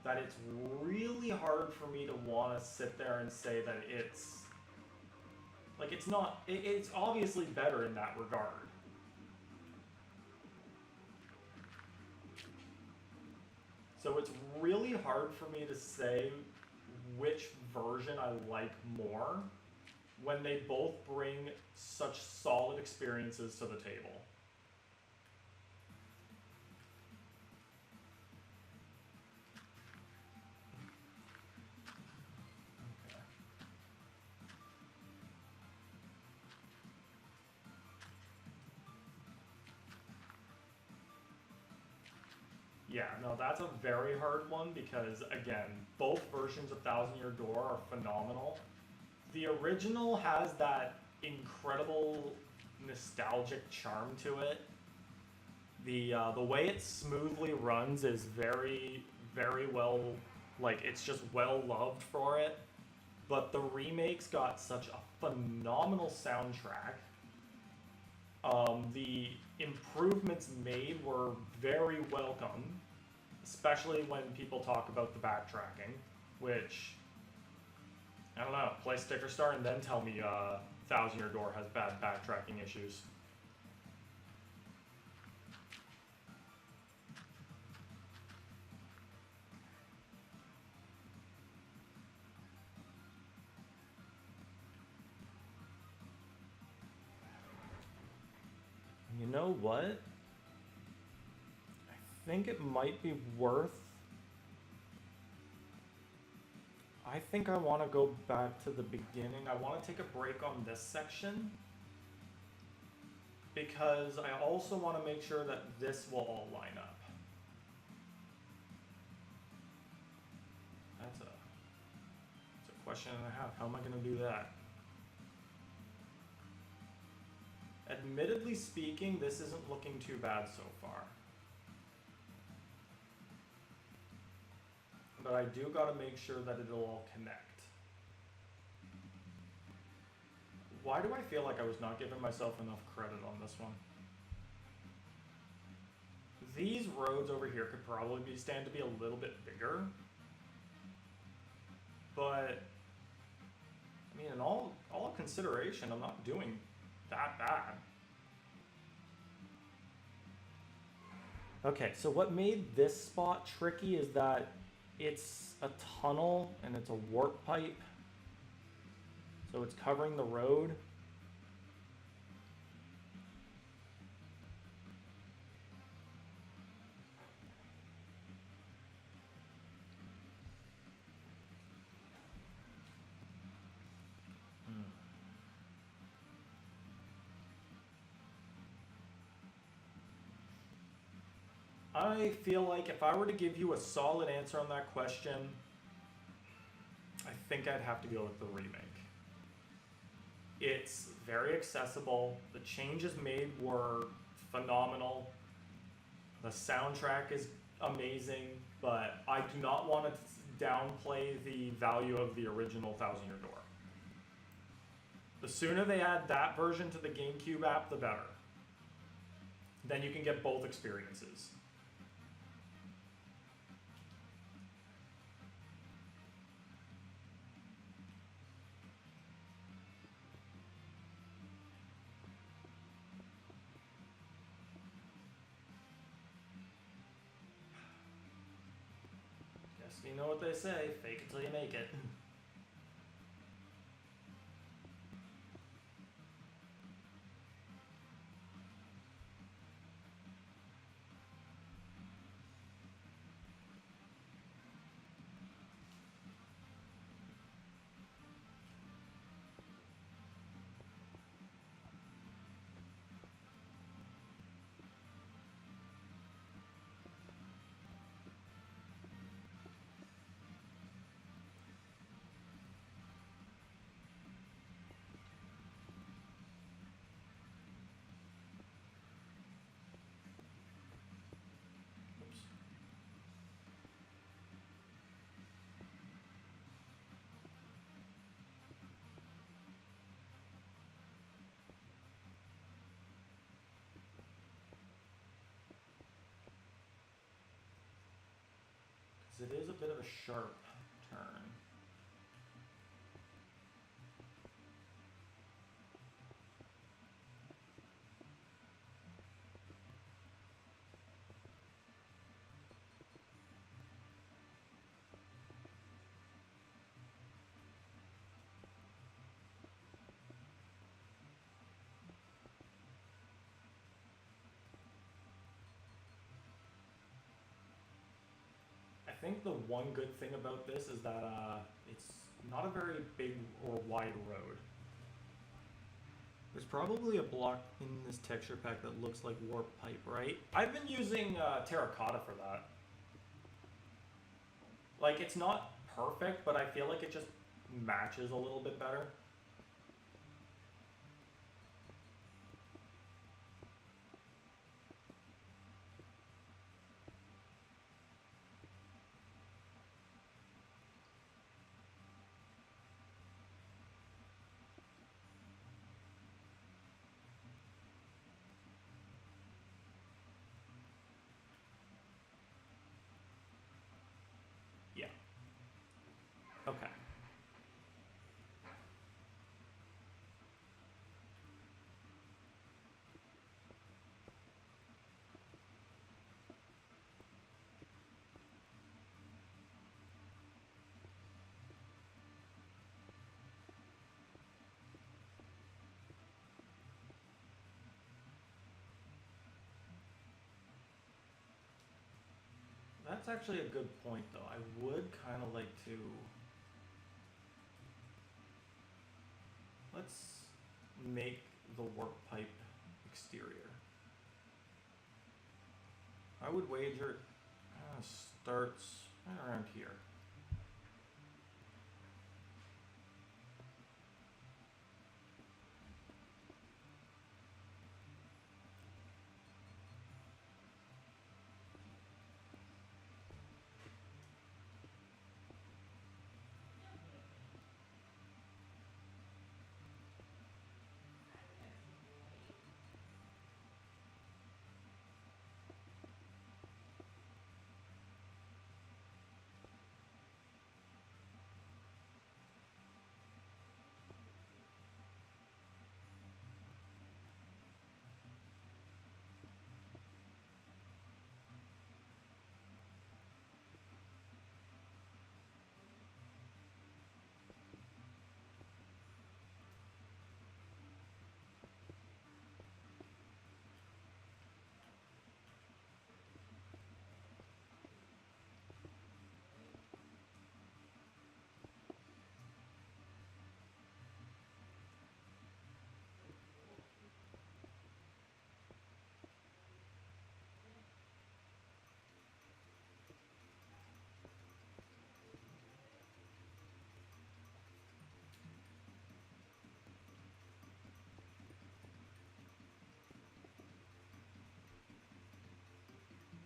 Speaker 1: that it's really hard for me to want to sit there and say that it's... Like, it's not... It's obviously better in that regard. So it's really hard for me to say which version I like more when they both bring such solid experiences to the table. Okay. Yeah, no, that's a very hard one because, again, both versions of Thousand Year Door are phenomenal. The original has that incredible nostalgic charm to it. The way it smoothly runs is very, very well, like, it's just well loved for it. But the remakes got such a phenomenal soundtrack. The improvements made were very welcome, especially when people talk about the backtracking, which, I don't know, play Sticker Star and then tell me Thousand Year Door has bad backtracking issues. You know what? I think it might be worth... I think I want to go back to the beginning. I want to take a break on this section, because I also want to make sure that this will all line up. That's a question and a half. How am I going to do that? Admittedly speaking, this isn't looking too bad so far. But I do gotta make sure that it'll all connect. Why do I feel like I was not giving myself enough credit on this one? These roads over here could probably stand to be a little bit bigger. But, I mean, in all consideration, I'm not doing that bad. Okay, so what made this spot tricky is that it's a tunnel and it's a warp pipe. So it's covering the road. I feel like if I were to give you a solid answer on that question, I think I'd have to go with the remake. It's very accessible. The changes made were phenomenal. The soundtrack is amazing, but I do not want to downplay the value of the original Thousand Year Door. The sooner they add that version to the GameCube app, the better. Then you can get both experiences. Guess you know what they say, fake it till you make it. bit of a sharp turn. I think the one good thing about this is that it's not a very big or wide road. There's probably a block in this texture pack that looks like warp pipe, right? I've been using terracotta for that. Like, it's not perfect, but I feel like it just matches a little bit better. Yeah. Okay. That's actually a good point, though. I would kind of like to... Let's make the warp pipe exterior. I would wager it starts right around here.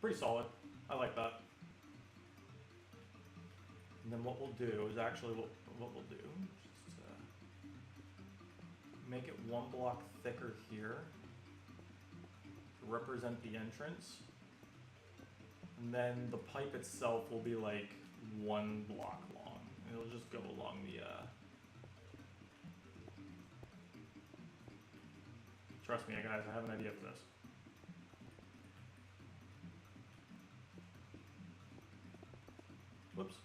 Speaker 1: Pretty solid. I like that. And then what we'll do is actually what we'll do. Just make it one block thicker here to represent the entrance. And then the pipe itself will be like one block long. It'll just go along the... Trust me, guys, I have an idea for this. Whoops.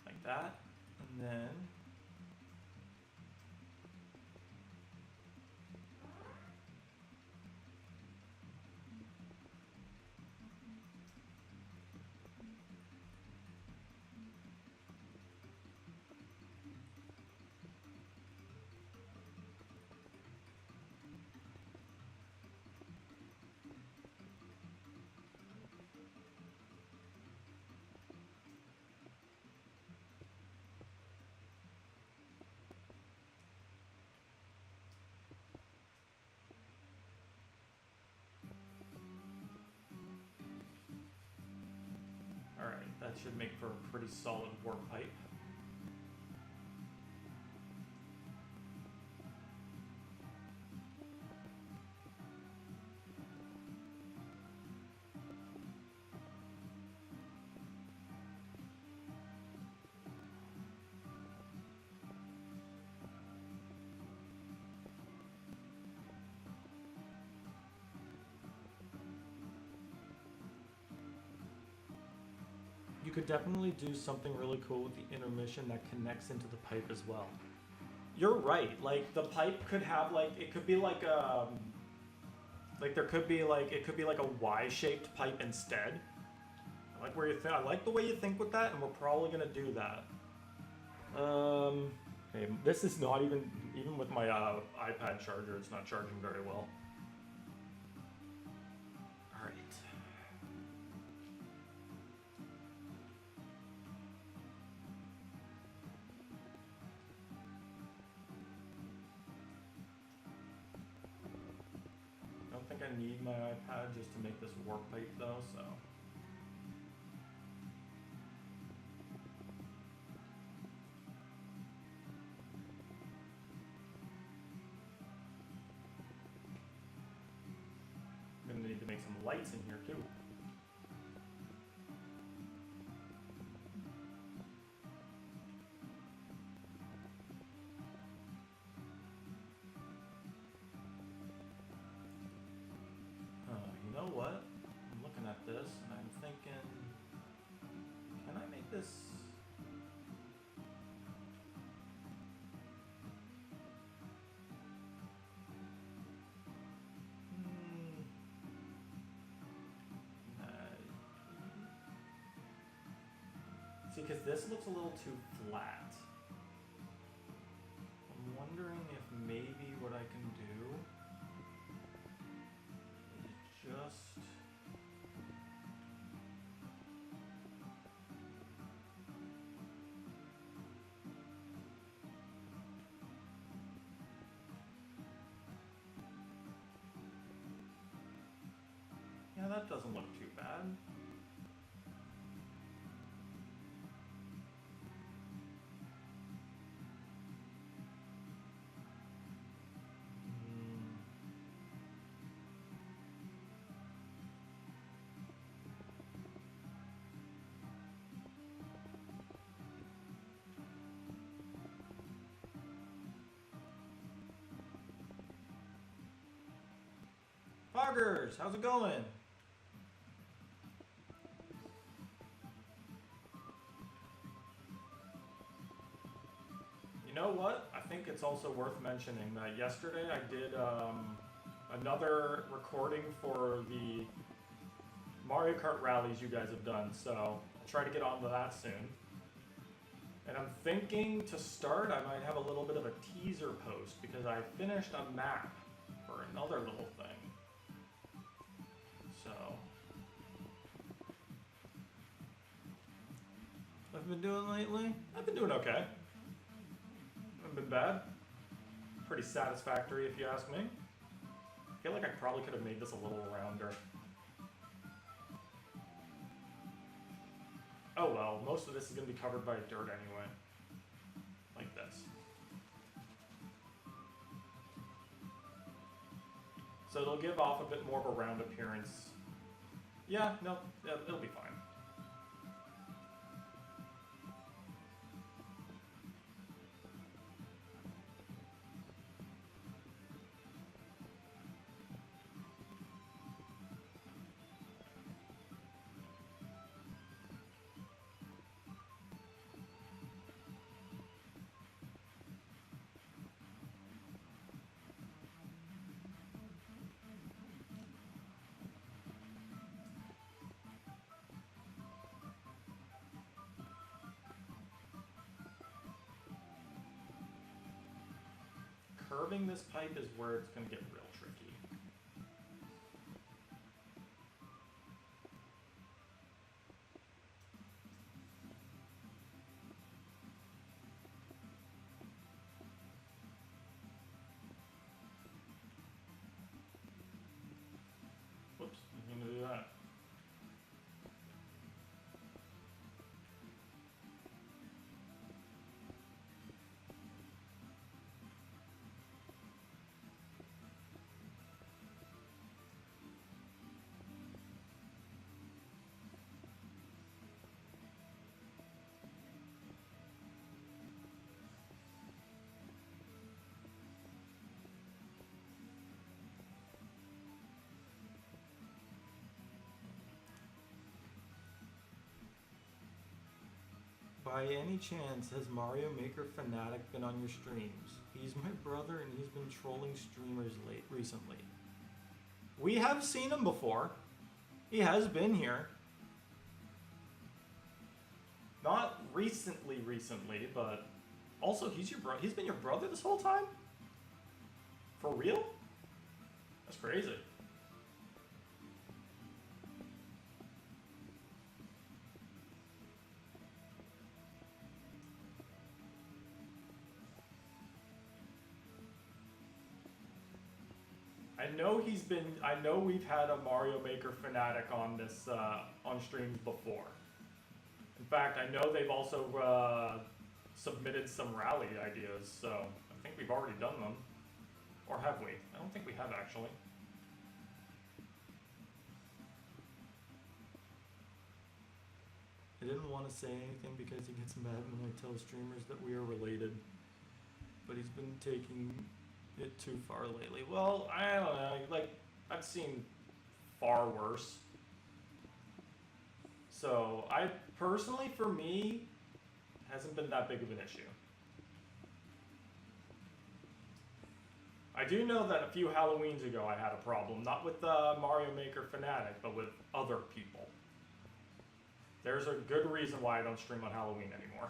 Speaker 1: Like that. And then... Alright, that should make for a pretty solid warp pipe. could definitely do something really cool with the intermission that connects into the pipe as well. You're right. Like the pipe could have like it could be like there could be like it could be like a Y-shaped pipe instead. I like where you think. I like the way you think with that, and we're probably gonna do that. Okay, this is not even with my iPad charger. It's not charging very well. All right. I don't think I need my iPad just to make this warp pipe though, so. I'm gonna need to make some lights in here too. You know what? I'm looking at this and I'm thinking, can I make this? See, because this looks a little too flat. I'm wondering if maybe what I can do is just... Yeah, that doesn't look too bad. Foggers, how's it going? You know what? I think it's also worth mentioning that yesterday I did another recording for the Mario Kart rallies you guys have done, so I'll try to get onto that soon. And I'm thinking to start, I might have a little bit of a teaser post because I finished a map for another little thing. So, what I've been doing lately? I've been doing okay. Haven't been bad. Pretty satisfactory if you ask me. I feel like I probably could have made this a little rounder. Oh well, most of this is going to be covered by dirt anyway. Like this. So it'll give off a bit more of a round appearance. Yeah, no, it'll be fine. Curving this pipe is where it's going to get real tricky. Whoops, I'm going to do that. By any chance, has Mario Maker Fanatic been on your streams? He's my brother and he's been trolling streamers recently. We have seen him before. He has been here. Not recently, but also he's your brother. He's been your brother this whole time? For real? That's crazy. I know we've had a Mario Maker fanatic on this, on streams before. In fact, I know they've also, submitted some rally ideas, so I think we've already done them. Or have we? I don't think we have, actually. I didn't want to say anything because he gets mad when I tell streamers that we are related. But he's been taking it too far lately. Well, I don't know, like, I've seen far worse. So, I personally, for me, hasn't been that big of an issue. I do know that a few Halloweens ago I had a problem, not with Mario Maker Fanatic, but with other people. There's a good reason why I don't stream on Halloween anymore.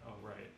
Speaker 1: Oh, right.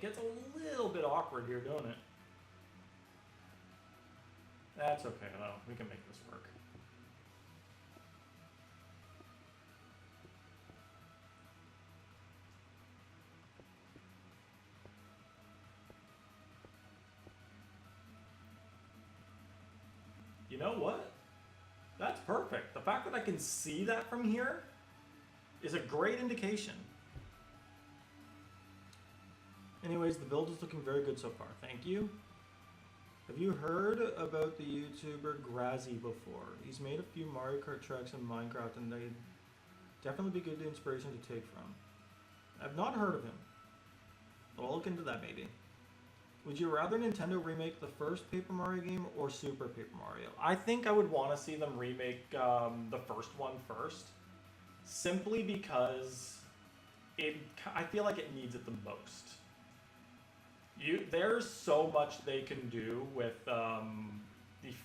Speaker 1: It gets a little bit awkward here, don't it? That's okay, though. We can make this work. You know what? That's perfect. The fact that I can see that from here is a great indication. Anyways, the build is looking very good so far. Thank you. Have you heard about the YouTuber Grazzy before? He's made a few Mario Kart tracks in Minecraft and they'd definitely be good inspiration to take from. I've not heard of him. I'll look into that maybe. Would you rather Nintendo remake the first Paper Mario game or Super Paper Mario? I think I would want to see them remake the first one first. Simply because I feel like it needs it the most. There's so much they can do with the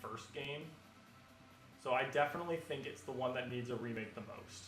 Speaker 1: first game. So I definitely think it's the one that needs a remake the most.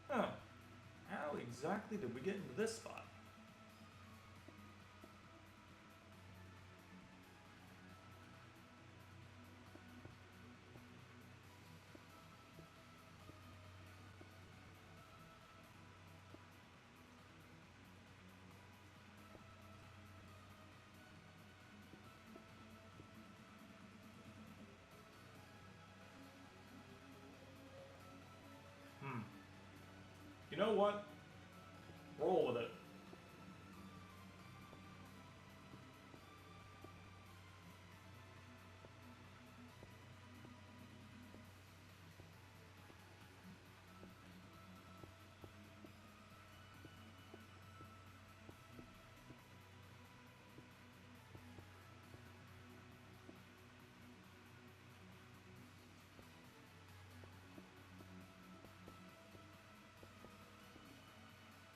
Speaker 1: Huh. How exactly did we get into this spot? You know what? Roll with it.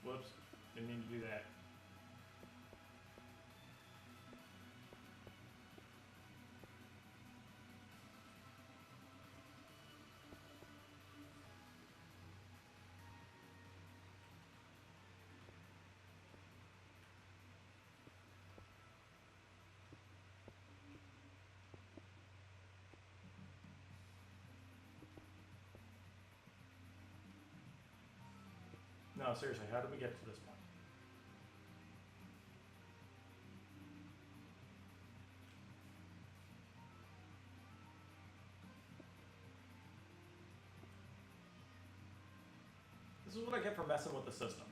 Speaker 1: Whoops, didn't mean to do that. No, seriously, how did we get to this point? This is what I get for messing with the system.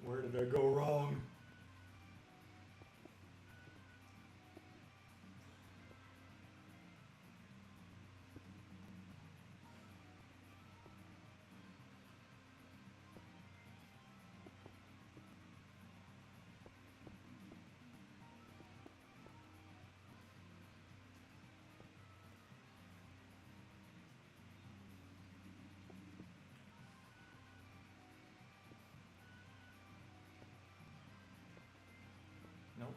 Speaker 1: Where did I go wrong? Nope.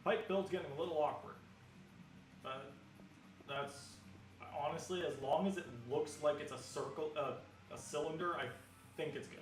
Speaker 1: Pipe build's getting a little awkward. But that's honestly, as long as it looks like it's a circle, a cylinder, I think it's good.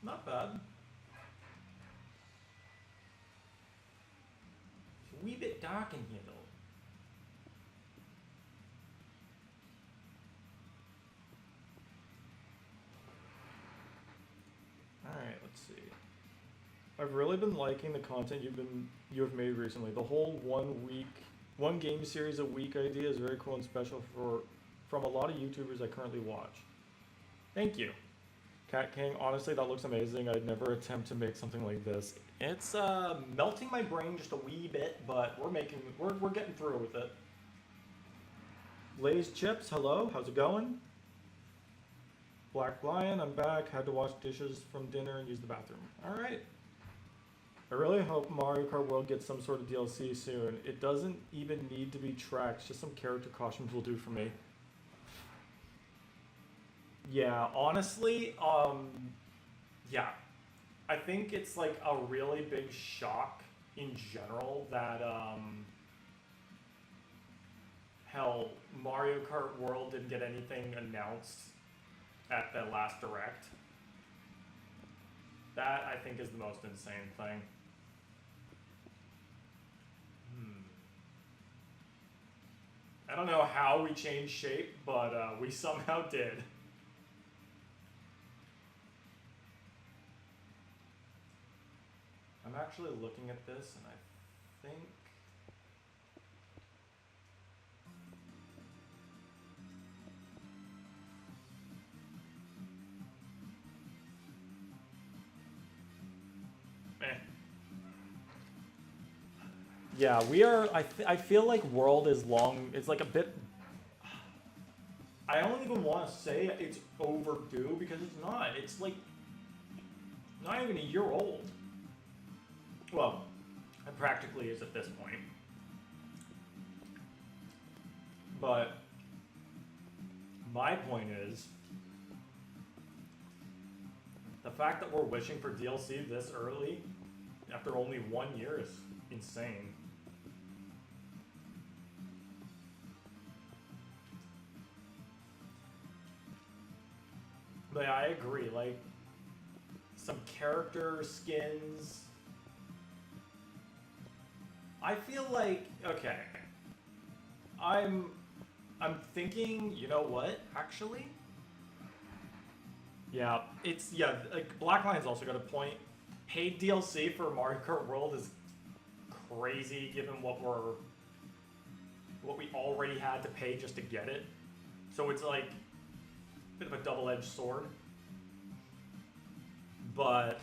Speaker 1: Not bad. It's a wee bit dark in here, though. Alright, let's see. I've really been liking the content you have made recently. The whole one game series a week idea is very cool and special from a lot of YouTubers I currently watch. Thank you. Cat King, honestly, that looks amazing. I'd never attempt to make something like this. It's melting my brain just a wee bit, but we're getting through with it. Lay's Chips, hello, how's it going? Black Lion, I'm back. Had to wash dishes from dinner and use the bathroom. All right. I really hope Mario Kart World gets some sort of DLC soon. It doesn't even need to be tracks, just some character costumes will do for me. Yeah, honestly, yeah. I think it's like a really big shock in general that, hell, Mario Kart World didn't get anything announced at the last Direct. That, I think, is the most insane thing. I don't know how we changed shape, but we somehow did. I'm actually looking at this, and I think... Yeah, we are. I feel like World is long. It's like a bit. I don't even want to say it's overdue because it's not. It's like not even a year old. Well, it practically is at this point. But my point is the fact that we're wishing for DLC this early after only 1 year is insane. But I agree, like, some character skins. I feel like, okay, I'm thinking, you know what, actually? Yeah, like, Black Lion's also got a point. Paid DLC for Mario Kart World is crazy given what we already had to pay just to get it. So it's like bit of a double-edged sword. But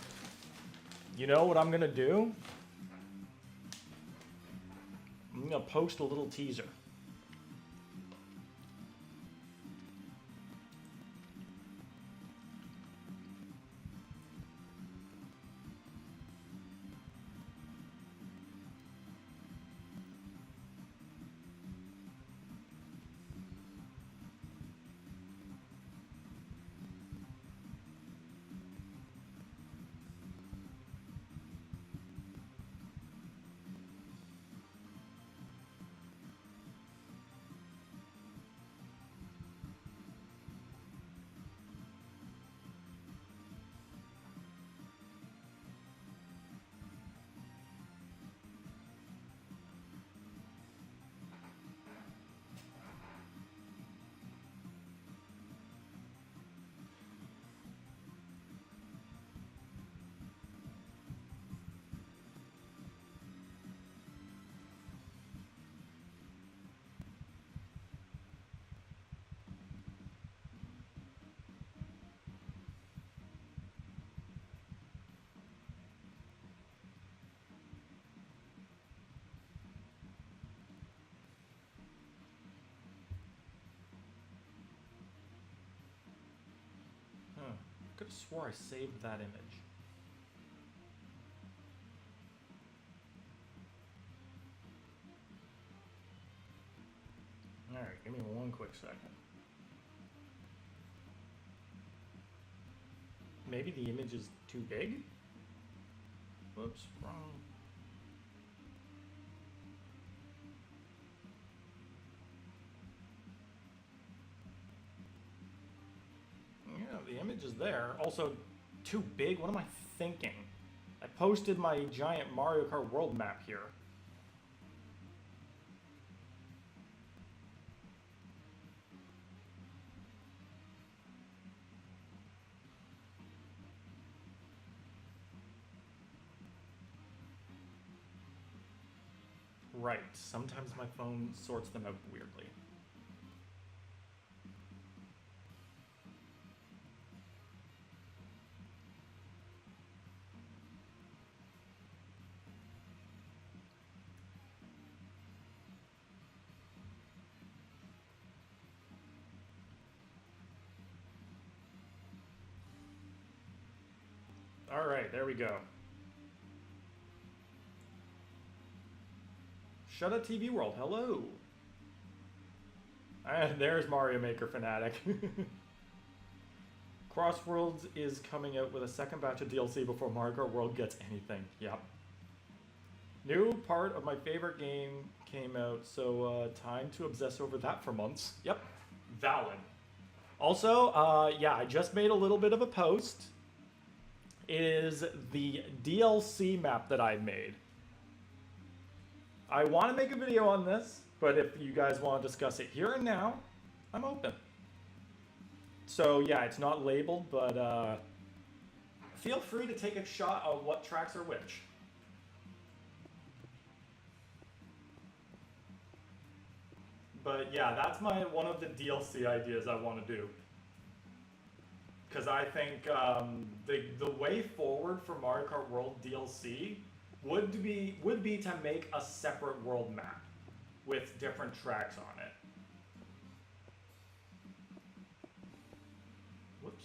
Speaker 1: you know what I'm gonna do? I'm gonna post a little teaser. I could have swore I saved that image. Alright, give me one quick second. Maybe the image is too big? Whoops, wrong. Yeah, the image is there. Also, Too big? What am I thinking? I posted my giant Mario Kart world map here. Right, sometimes my phone sorts them out weirdly. All right, there we go. Shut up TV World, hello. And there's Mario Maker Fanatic. Crossworlds is coming out with a second batch of DLC before Mario Kart World gets anything. Yep. New part of my favorite game came out, so time to obsess over that for months. Yep. Valid. Also, yeah, I just made a little bit of a post. Is the DLC map that I made. I want to make a video on this, but if you guys want to discuss it here and now, I'm open. So yeah, it's not labeled, but feel free to take a shot of what tracks are which. But yeah, that's one of the DLC ideas I want to do. Because I think the way forward for Mario Kart World DLC would be to make a separate world map with different tracks on it. Whoops.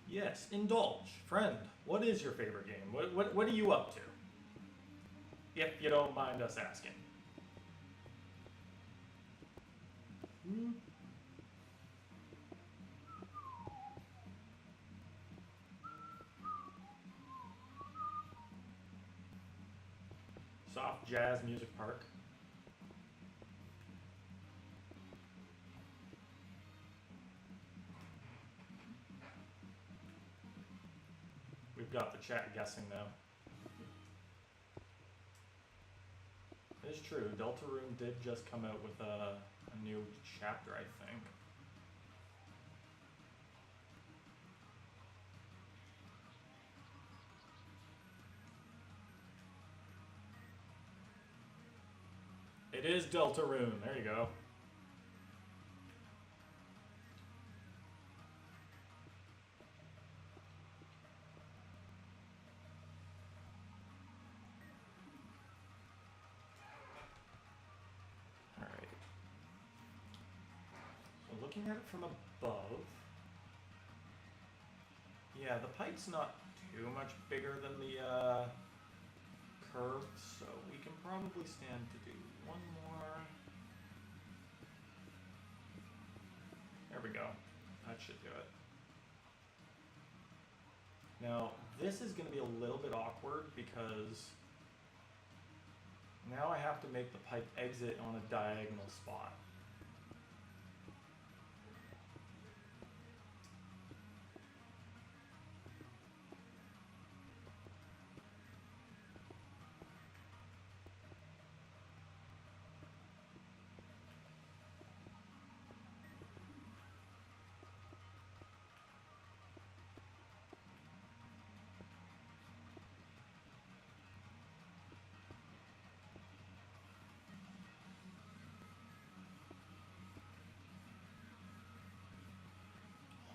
Speaker 1: Yes, indulge, friend. What is your favorite game? What are you up to? If you don't mind us asking. Soft Jazz Music Park. We've got the chat guessing now. It is true, Deltarune did just come out with a new chapter, I think. It is Deltarune, there you go. Alright. So looking at it from above, yeah, the pipe's not too much bigger than the curve, so we can probably stand to do one more. There we go. That should do it. Now, this is going to be a little bit awkward because now I have to make the pipe exit on a diagonal spot.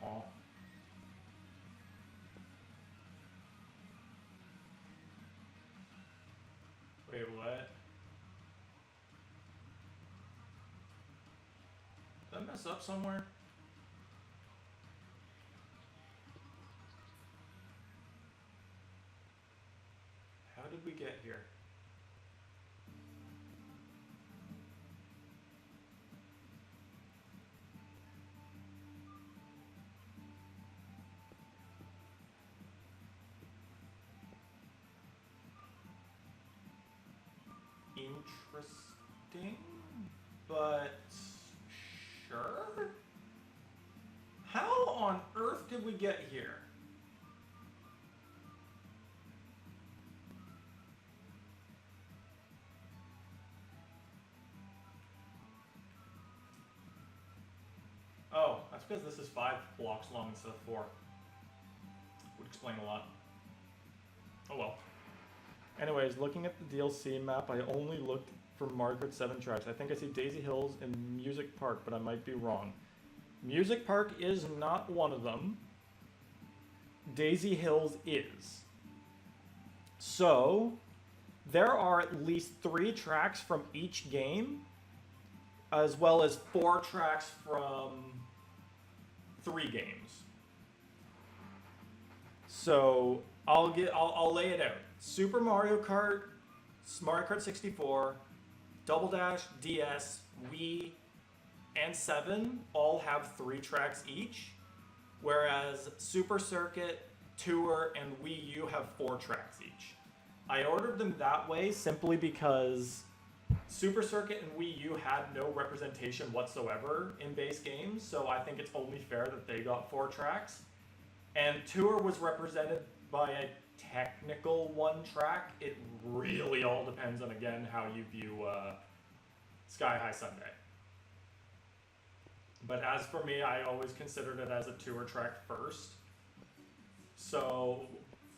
Speaker 1: Oh. Wait, what? Did I mess up somewhere? How did we get here? Interesting, but sure. How on earth did we get here? Oh, that's because this is 5 blocks long instead of 4. Would explain a lot. Oh well. Anyways, looking at the DLC map, I only looked for Margaret 7 tracks. I think I see Daisy Hills and Music Park, but I might be wrong. Music Park is not one of them. Daisy Hills is. So, there are at least 3 tracks from each game, as well as 4 tracks from 3 games. So, I'll lay it out. Super Mario Kart, Mario Kart 64, Double Dash, DS, Wii, and 7 all have 3 tracks each, whereas Super Circuit, Tour, and Wii U have 4 tracks each. I ordered them that way simply because Super Circuit and Wii U had no representation whatsoever in base games, so I think it's only fair that they got 4 tracks. And Tour was represented by a technical 1 track. It really all depends on, again, how you view Sky High Sunday. But as for me, I always considered it as a Tour track first. So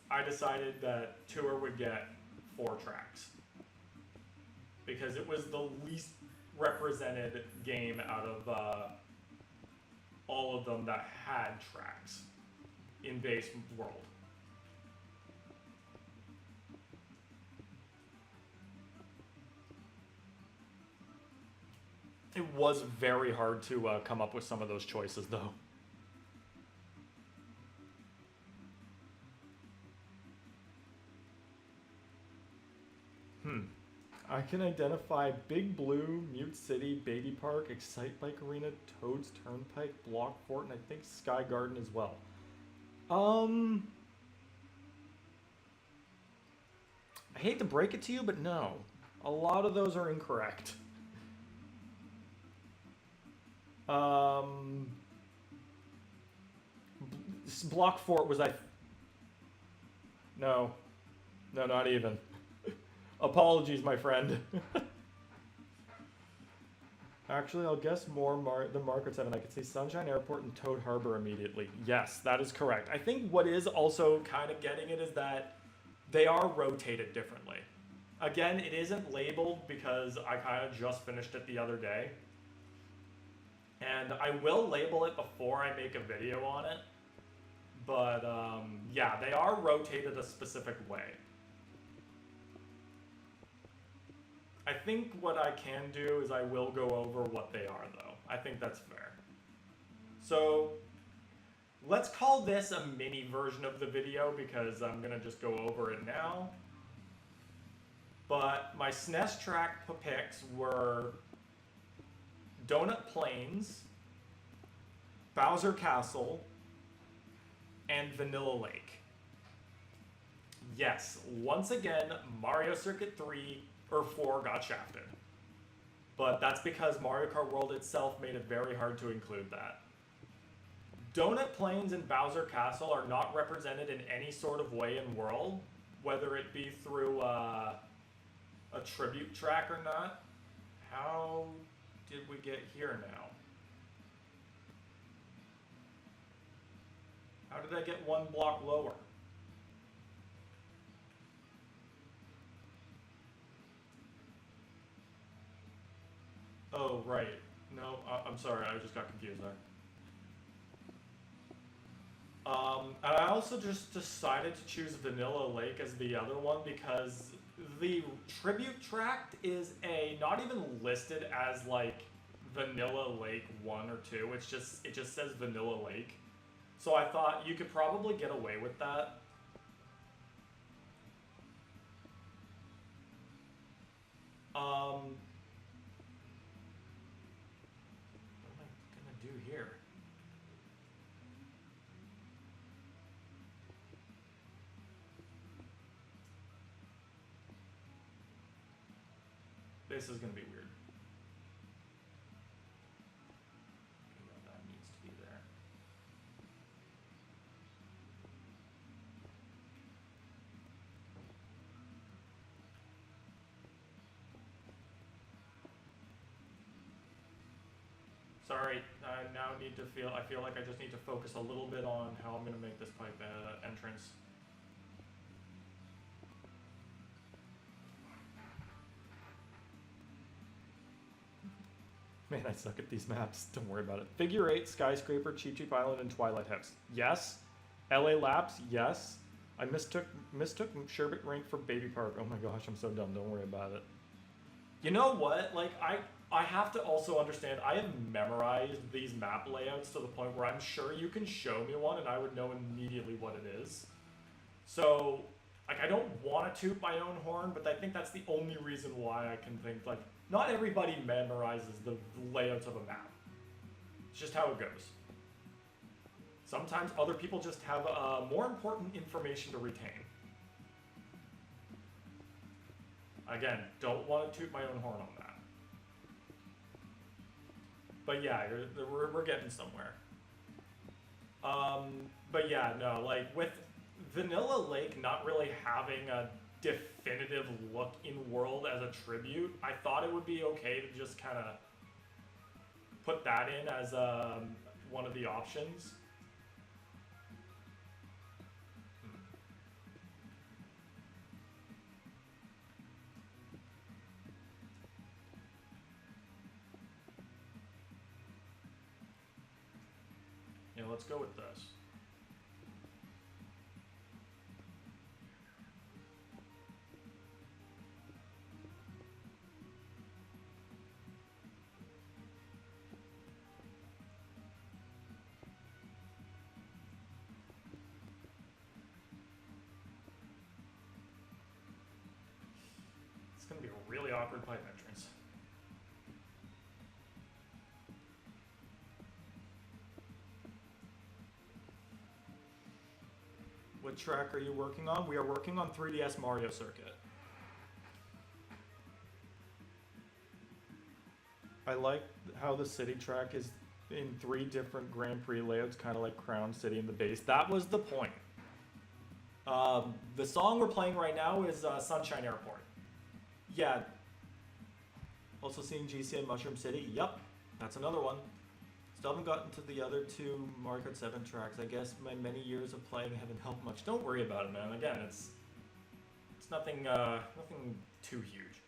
Speaker 1: I decided that Tour would get 4 tracks, because it was the least represented game out of all of them that had tracks in base world. It was very hard to come up with some of those choices, though. I can identify Big Blue, Mute City, Baby Park, Excite Bike Arena, Toad's Turnpike, Block Fort, and I think Sky Garden as well. I hate to break it to you, but no. A lot of those are incorrect. Block Fort was No. No, not even. Apologies, my friend. Actually, I'll guess more the Margaret 7. I could say Sunshine Airport and Toad Harbor immediately. Yes, that is correct. I think what is also kind of getting it is that they are rotated differently. Again, it isn't labeled because I kind of just finished it the other day. And I will label it before I make a video on it. But yeah, they are rotated a specific way. I think what I can do is I will go over what they are, though. I think that's fair. So let's call this a mini version of the video because I'm going to just go over it now. But my SNES track picks were Donut Plains, Bowser Castle, and Vanilla Lake. Yes, once again, Mario Circuit 3 or 4 got shafted. But that's because Mario Kart World itself made it very hard to include that. Donut Plains and Bowser Castle are not represented in any sort of way in World, whether it be through a tribute track or not. How did we get here now? How did I get 1 block lower? Oh, right. No, I'm sorry, I just got confused there. And I also just decided to choose Vanilla Lake as the other one because the tribute track is not even listed as like Vanilla Lake 1 or 2. It just says Vanilla Lake. So I thought you could probably get away with that. What am I gonna do here? This is gonna be weird. That needs to be there. Sorry, I now need to I feel like I just need to focus a little bit on how I'm going to make this pipe entrance. Man, I suck at these maps. Don't worry about it. Figure 8, Skyscraper, Cheap Cheap Island, and Twilight House. Yes. LA Laps, yes. I mistook Sherbet Rink for Baby Park. Oh my gosh, I'm so dumb. Don't worry about it. You know what? Like, I have to also understand, I have memorized these map layouts to the point where I'm sure you can show me one and I would know immediately what it is. So, like, I don't want to toot my own horn, but I think that's the only reason why I can think, like, not everybody memorizes the layouts of a map. It's just how it goes. Sometimes other people just have more important information to retain. Again, don't want to toot my own horn on that. But yeah, we're getting somewhere. But yeah, no, like with Vanilla Lake not really having a definitive look in world as a tribute, I thought it would be okay to just kind of put that in as one of the options. Yeah, let's go with this. It's going to be a really awkward pipe entrance. What track are you working on? We are working on 3DS Mario Circuit. I like how the city track is in 3 different Grand Prix layouts, kind of like Crown City in the base. That was the point. The song we're playing right now is Sunshine Airport. Yeah. Also seeing GC and Mushroom City. Yup, that's another one. Still haven't gotten to the other 2 Mario Kart 7 tracks. I guess my many years of playing haven't helped much. Don't worry about it, man. Again, it's nothing too huge.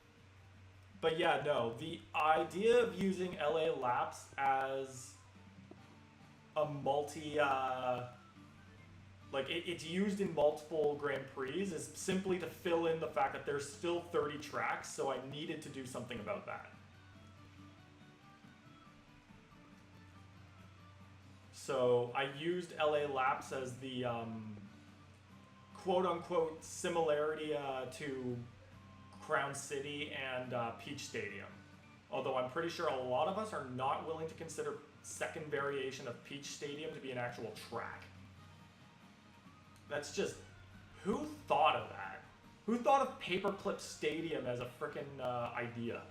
Speaker 1: But yeah, no, the idea of using LA Laps as a it's used in multiple Grand Prix is simply to fill in the fact that there's still 30 tracks, so I needed to do something about that. So I used LA Laps as the quote-unquote similarity to Crown City and Peach Stadium. Although I'm pretty sure a lot of us are not willing to consider second variation of Peach Stadium to be an actual track. That's just, who thought of that? Who thought of Paperclip Stadium as a frickin' idea?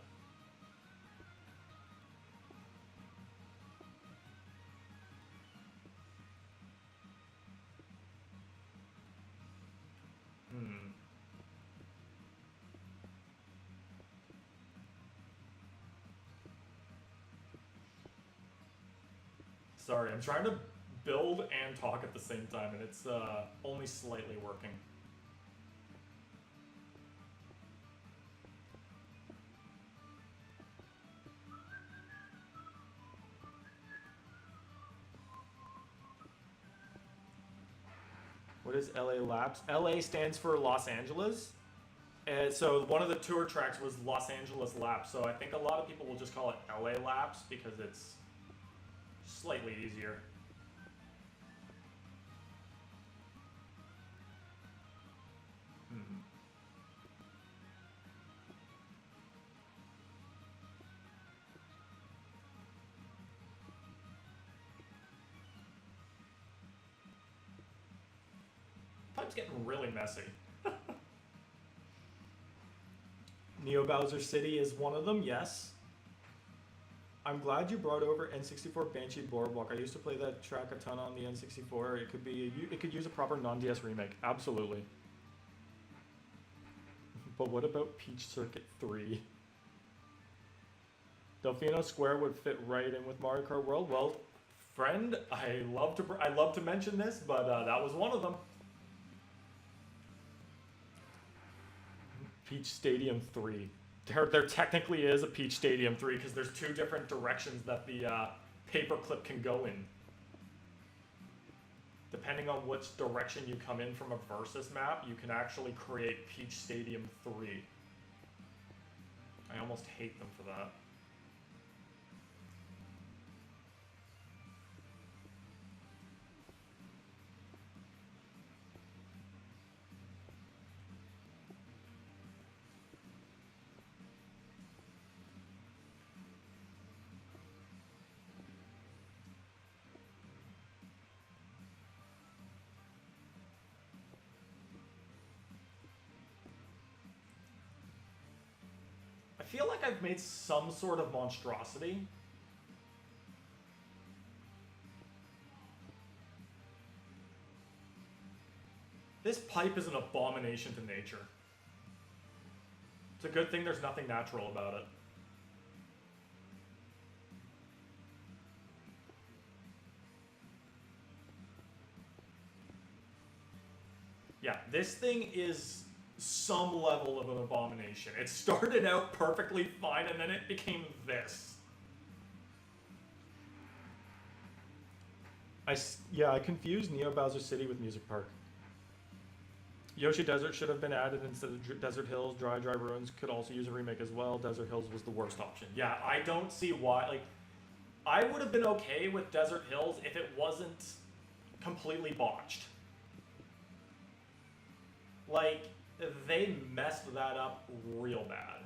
Speaker 1: Sorry, I'm trying to build and talk at the same time, and it's only slightly working. What is LA Laps? LA stands for Los Angeles. And so one of the tour tracks was Los Angeles Laps. So I think a lot of people will just call it LA Laps because it's slightly easier. Pipe's getting really messy. Neo Bowser City is one of them, yes. I'm glad you brought over N64 Banshee Boardwalk. I used to play that track a ton on the N64. It could use a proper non-DS remake, absolutely. But what about Peach Circuit 3? Delfino Square would fit right in with Mario Kart World. Well, friend, I love to mention this, but that was one of them. Peach Stadium 3. There technically is a Peach Stadium 3 because there's two different directions that the paperclip can go in. Depending on which direction you come in from a versus map, you can actually create Peach Stadium 3. I almost hate them for that. I feel like I've made some sort of monstrosity. This pipe is an abomination to nature. It's a good thing there's nothing natural about it. Yeah, this thing is some level of an abomination. It started out perfectly fine and then it became this. I confused Neo Bowser City with Music Park. Yoshi Desert should have been added instead of Desert Hills. Dry Ruins could also use a remake as well. Desert Hills was the worst option. Yeah, I don't see why. Like, I would have been okay with Desert Hills if it wasn't completely botched. Like, they messed that up real bad.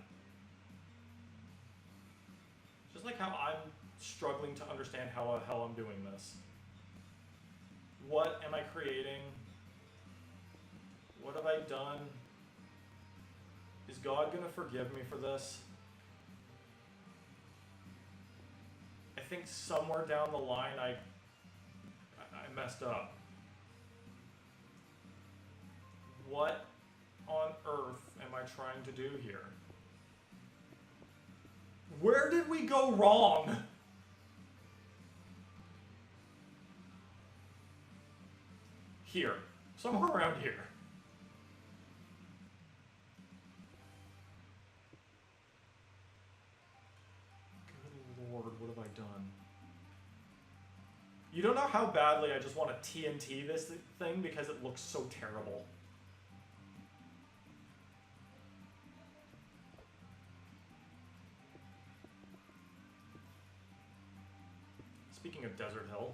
Speaker 1: Just like how I'm struggling to understand how the hell I'm doing this. What am I creating? What have I done? Is God gonna forgive me for this? I think somewhere down the line I messed up. What on earth am I trying to do here? Where did we go wrong? Here. Somewhere around here. Good Lord, what have I done? You don't know how badly I just want to TNT this thing because it looks so terrible. Speaking of Desert Hill.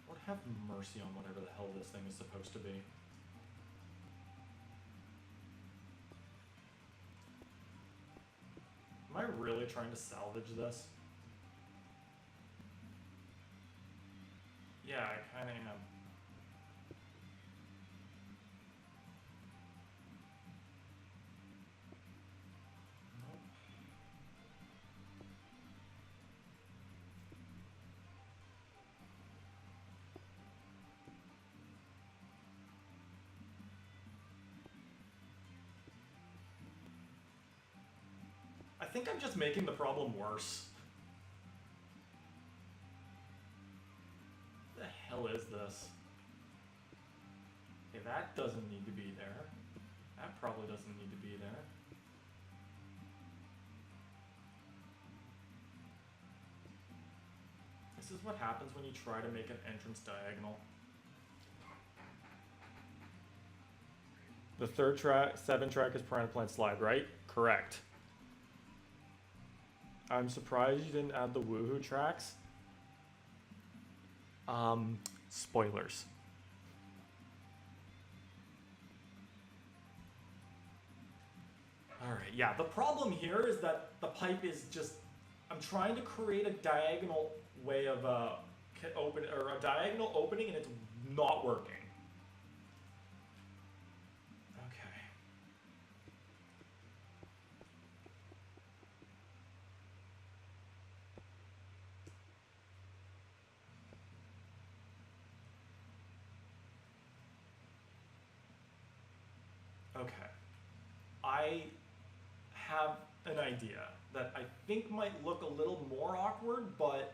Speaker 1: Lord have mercy on whatever the hell this thing is supposed to be. Am I really trying to salvage this? Yeah, I kinda am. Nope. I think I'm just making the problem worse. What the hell is this? Okay, that doesn't need to be there. That probably doesn't need to be there. This is what happens when you try to make an entrance diagonal. The third track, 7 track is Piranha Plant Slide, right? Correct. I'm surprised you didn't add the Woohoo tracks. Spoilers. Alright, yeah, the problem here is that the pipe is just... I'm trying to create a diagonal way of a diagonal opening and it's not working. Okay. Okay. I have an idea that I think might look a little more awkward, but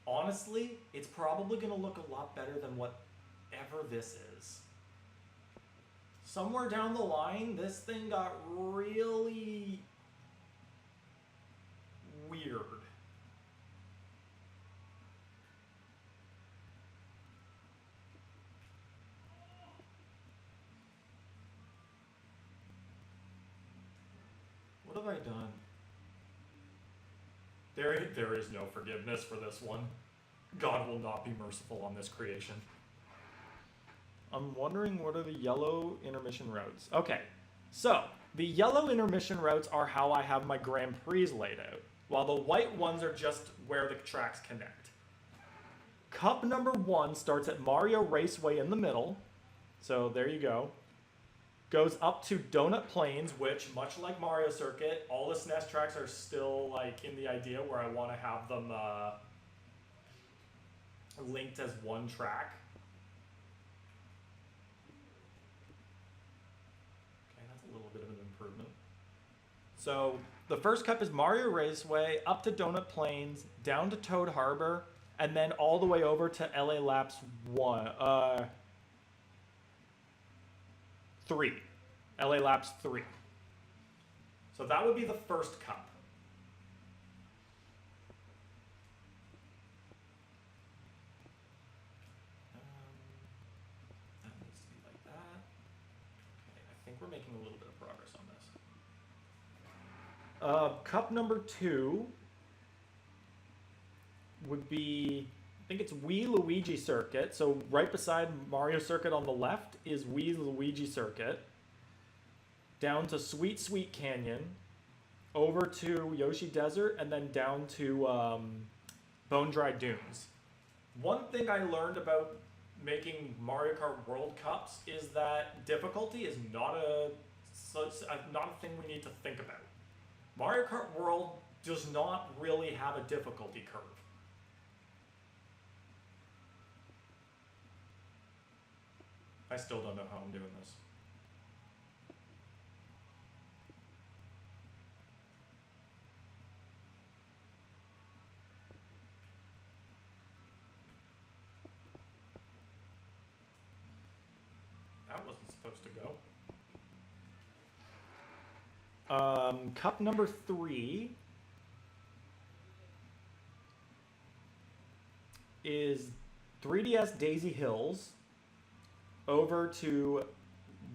Speaker 1: honestly, it's probably going to look a lot better than whatever this is. Somewhere down the line, this thing got really weird. What have I done? There is no forgiveness for this one. God will not be merciful on this creation. I'm wondering, what are the yellow intermission routes? Okay, so the yellow intermission routes are how I have my Grand Prix laid out, while the white ones are just where the tracks connect. Cup number 1 starts at Mario Raceway in the middle, so there you go. Goes up to Donut Plains, which, much like Mario Circuit, all the SNES tracks are still like in the idea where I want to have them linked as one track. Okay, that's a little bit of an improvement. So the first cup is Mario Raceway, up to Donut Plains, down to Toad Harbor, and then all the way over to LA Laps 3. LA Laps 3. So that would be the first cup. That needs to be like that. Okay, I think we're making a little bit of progress on this. Cup number 2 would be, I think it's Wii Luigi Circuit. So right beside Mario Circuit on the left is Wii Luigi Circuit. Down to Sweet Sweet Canyon, over to Yoshi Desert, and then down to Bone Dry Dunes. One thing I learned about making Mario Kart World Cups is that difficulty is not a thing we need to think about. Mario Kart World does not really have a difficulty curve. I still don't know how I'm doing this. That wasn't supposed to go. Cup number 3 is 3DS Daisy Hills over to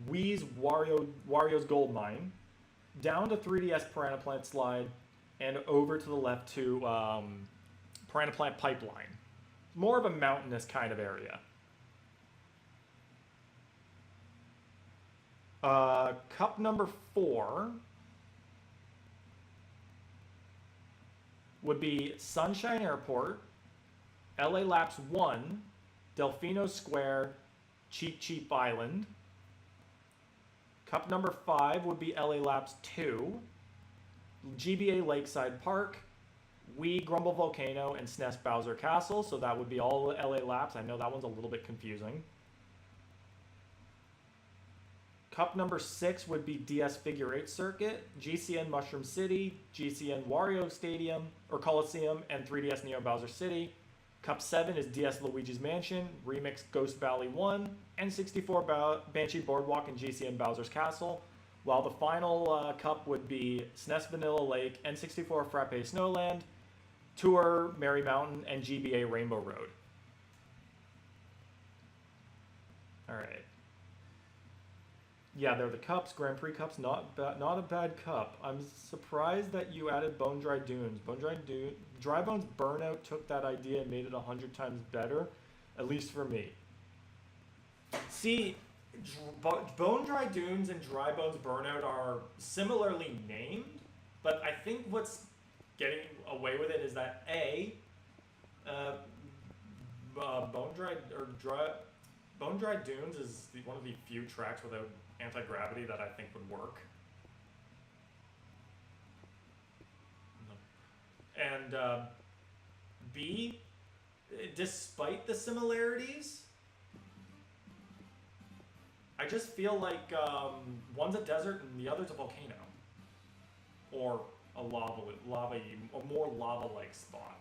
Speaker 1: Wii's Wario's Gold Mine, down to 3DS Piranha Plant Slide, and over to the left to Piranha Plant Pipeline. More of a mountainous kind of area. Cup number 4 would be Sunshine Airport, LA Laps 1, Delfino Square, Cheap Cheap Island. Cup number 5 would be LA Laps 2, GBA Lakeside Park, Wii Grumble Volcano, and SNES Bowser Castle. So that would be all LA Laps. I know that one's a little bit confusing. Cup number 6 would be DS Figure 8 Circuit, GCN Mushroom City, GCN Wario Stadium or Coliseum, and 3DS Neo Bowser City. Cup 7 is DS Luigi's Mansion, Remix Ghost Valley 1, N64 Banshee Boardwalk, and GCN Bowser's Castle. While the final cup would be SNES Vanilla Lake, N64 Frappe Snowland, Tour Merry Mountain, and GBA Rainbow Road. Alright. Yeah, they're the cups. Grand Prix cups, not a bad cup. I'm surprised that you added Bone Dry Dunes. Dry Bones Burnout took that idea and made it 100 times better, at least for me. See, Bone Dry Dunes and Dry Bones Burnout are similarly named, but I think what's getting away with it is that Bone Dry Dunes is one of the few tracks without anti-gravity that I think would work. And B, despite the similarities, I just feel like one's a desert and the other's a volcano. Or a a more lava-like spot.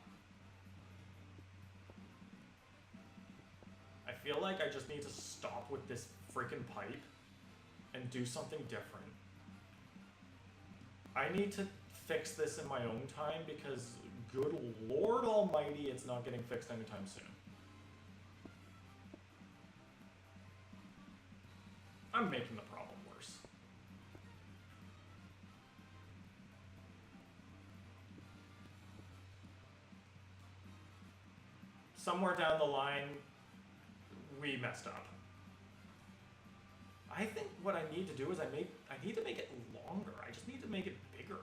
Speaker 1: I feel like I just need to stop with this freaking pipe and do something different. I need to fix this in my own time because, good Lord Almighty, it's not getting fixed anytime soon. I'm making the problem worse. Somewhere down the line, we messed up. I think what I need to do is I need to make it longer. I just need to make it bigger.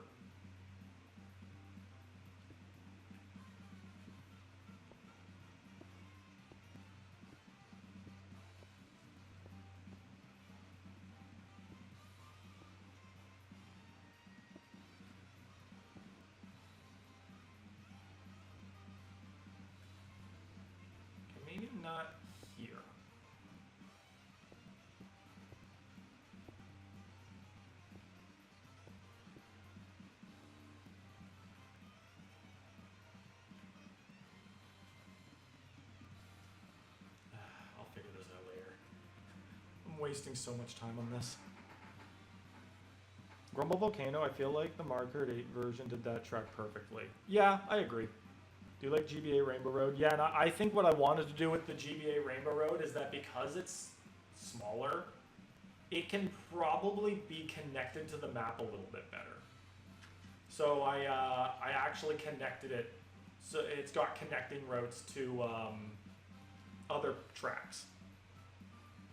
Speaker 1: Maybe not here. I'll figure this out later. I'm wasting so much time on this. Grumble Volcano, I feel like the Mario Kart 8 version did that track perfectly. Yeah, I agree. Do you like GBA Rainbow Road? Yeah, and I think what I wanted to do with the GBA Rainbow Road is that because it's smaller, it can probably be connected to the map a little bit better. So I actually connected it, so it's got connecting routes to other tracks.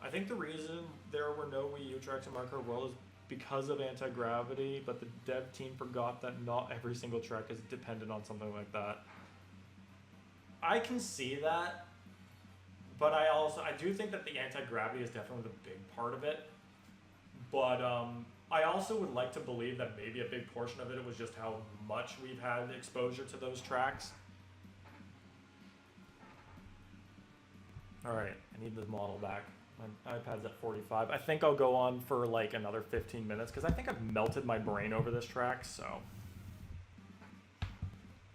Speaker 1: I think the reason there were no Wii U tracks in Mario Kart World is because of anti-gravity, but the dev team forgot that not every single track is dependent on something like that. I can see that, but I do think that the anti-gravity is definitely the big part of it. But I also would like to believe that maybe a big portion of it was just how much we've had exposure to those tracks. All right, I need the model back. My iPad's at 45. I think I'll go on for like another 15 minutes because I think I've melted my brain over this track, so.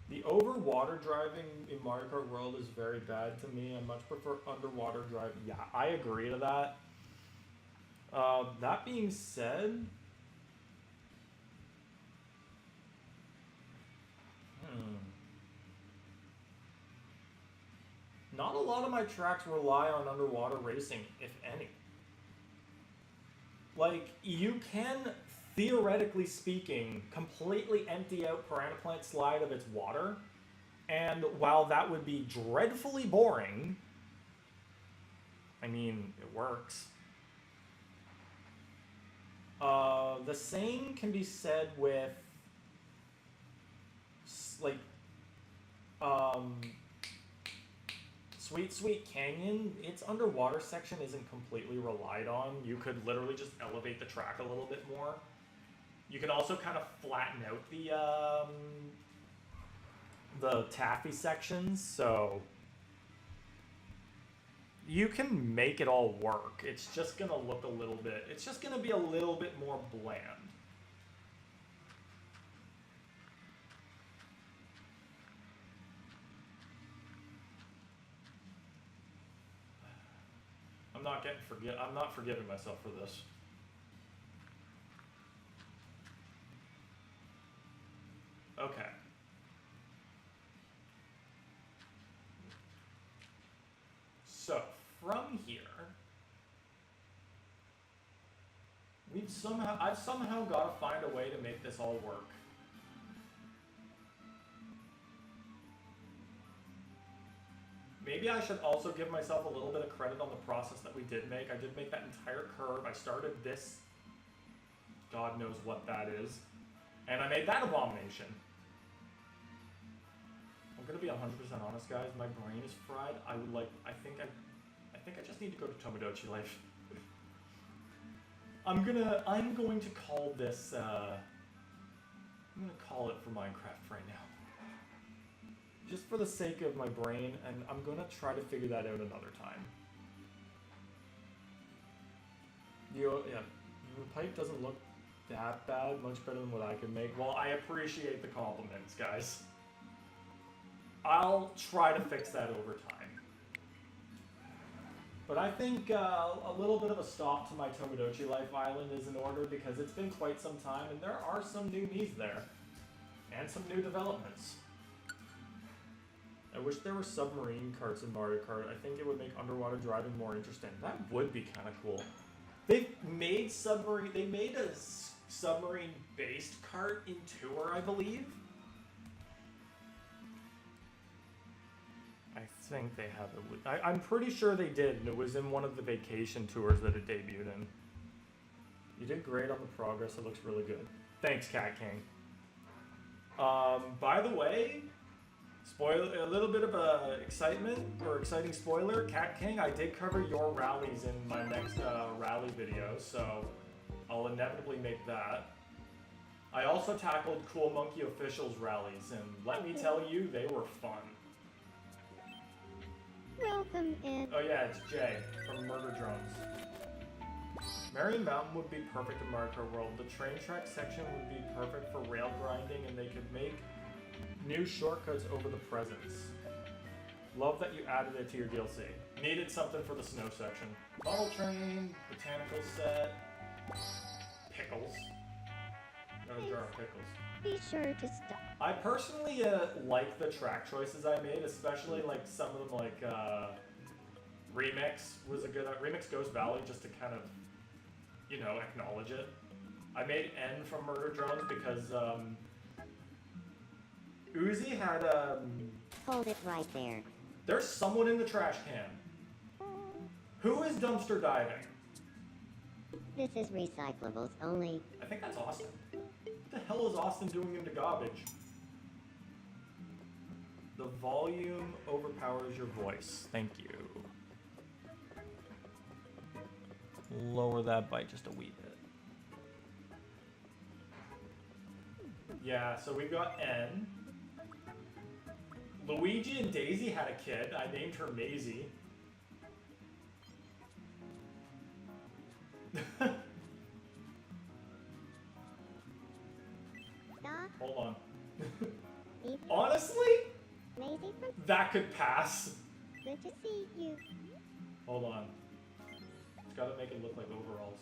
Speaker 1: The over-water driving in Mario Kart World is very bad to me. I much prefer underwater driving. Yeah, I agree to that. That being said, not a lot of my tracks rely on underwater racing, if any. Like, you can, theoretically speaking, completely empty out Piranha Plant Slide of its water, and while that would be dreadfully boring, I mean, it works. The same can be said with, like, Sweet Sweet Canyon, its underwater section isn't completely relied on. You could literally just elevate the track a little bit more. You can also kind of flatten out the taffy sections, so you can make it all work. It's just gonna look a little bit, it's just gonna be a little bit more bland. I'm not forgiving myself for this. Okay. So, from here, I've somehow got to find a way to make this all work. Maybe I should also give myself a little bit of credit on the process that we did make. I did make that entire curve. I started this, God knows what that is, and I made that abomination. I'm gonna be 100% honest, guys. My brain is fried. I think I just need to go to Tomodachi Life. I'm going to call this. I'm gonna call it for Minecraft right now. Just for the sake of my brain, and I'm gonna try to figure that out another time. Yeah, your pipe doesn't look that bad, much better than what I could make. Well, I appreciate the compliments, guys. I'll try to fix that over time. But I think a little bit of a stop to my Tomodachi Life Island is in order because it's been quite some time and there are some new Miis there. And some new developments. I wish there were submarine carts in Mario Kart. I think it would make underwater driving more interesting. That would be kind of cool. They made a submarine-based kart in Tour, I believe. I think they have it. I'm pretty sure they did, and it was in one of the vacation tours that it debuted in. You did great on the progress. It looks really good. Thanks, Cat King. By the way, a little bit of a exciting spoiler. Cat King, I did cover your rallies in my next rally video, so I'll inevitably make that. I also tackled Cool Monkey Officials rallies, and let me tell you, they were fun.
Speaker 2: Welcome in.
Speaker 1: Oh yeah, it's Jay from Murder Drones. Marion Mountain would be perfect in Mario Kart World. The train track section would be perfect for rail grinding, and they could make new shortcuts over the presents. Love that you added it to your DLC. Needed something for the snow section. Model train, botanical set, pickles. Another jar of pickles.
Speaker 2: Be sure to stop.
Speaker 1: I personally like the track choices I made, especially like some of them like Remix was a good Remix Ghost Valley just to kind of, you know, acknowledge it. I made N from Murder Drones because Uzi had
Speaker 2: Hold it right there.
Speaker 1: there's someone in the trash can. Who is dumpster diving?
Speaker 2: This is recyclables only.
Speaker 1: I think that's Austin. What the hell is Austin doing in the garbage? The volume overpowers your voice. Thank you. Lower that by just a wee bit. Yeah, so we've got N. Luigi and Daisy had a kid. I named her Maisie.
Speaker 2: Stop.
Speaker 1: Hold on.
Speaker 2: Ethan.
Speaker 1: Honestly,
Speaker 2: Maisie from.
Speaker 1: that could pass.
Speaker 2: Good to see you.
Speaker 1: Hold on. It's gotta make it look like overalls.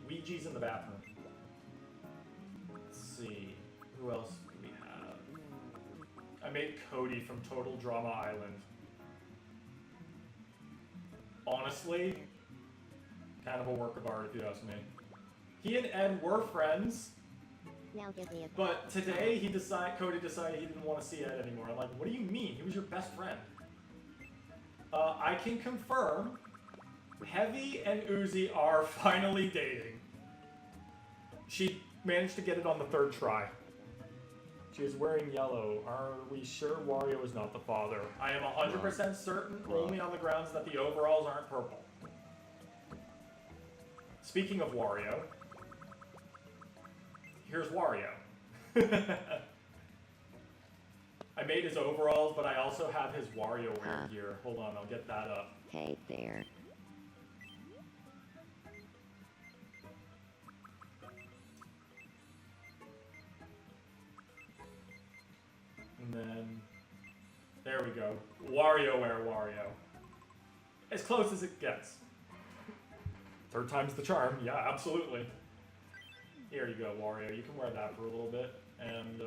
Speaker 1: Luigi's in the bathroom. Let's see. Who else do we have? I made Cody from Total Drama Island. Honestly, kind of a work of art if you ask me. He and Ed were friends,
Speaker 2: Now give me a.
Speaker 1: but today Cody decided he didn't want to see Ed anymore. I'm like, what do you mean? He was your best friend. I can confirm, Heavy and Uzi are finally dating. She managed to get it on the third try. She is wearing yellow. Are we sure Wario is not the father? I am 100% certain, only on the grounds that the overalls aren't purple. Speaking of Wario, here's Wario. I made his overalls, but I also have his WarioWare gear. Hold on, I'll get that up.
Speaker 2: Hey there.
Speaker 1: And then, there we go. WarioWare Wario. As close as it gets. Third time's the charm. Yeah, absolutely. Here you go, Wario. You can wear that for a little bit. And,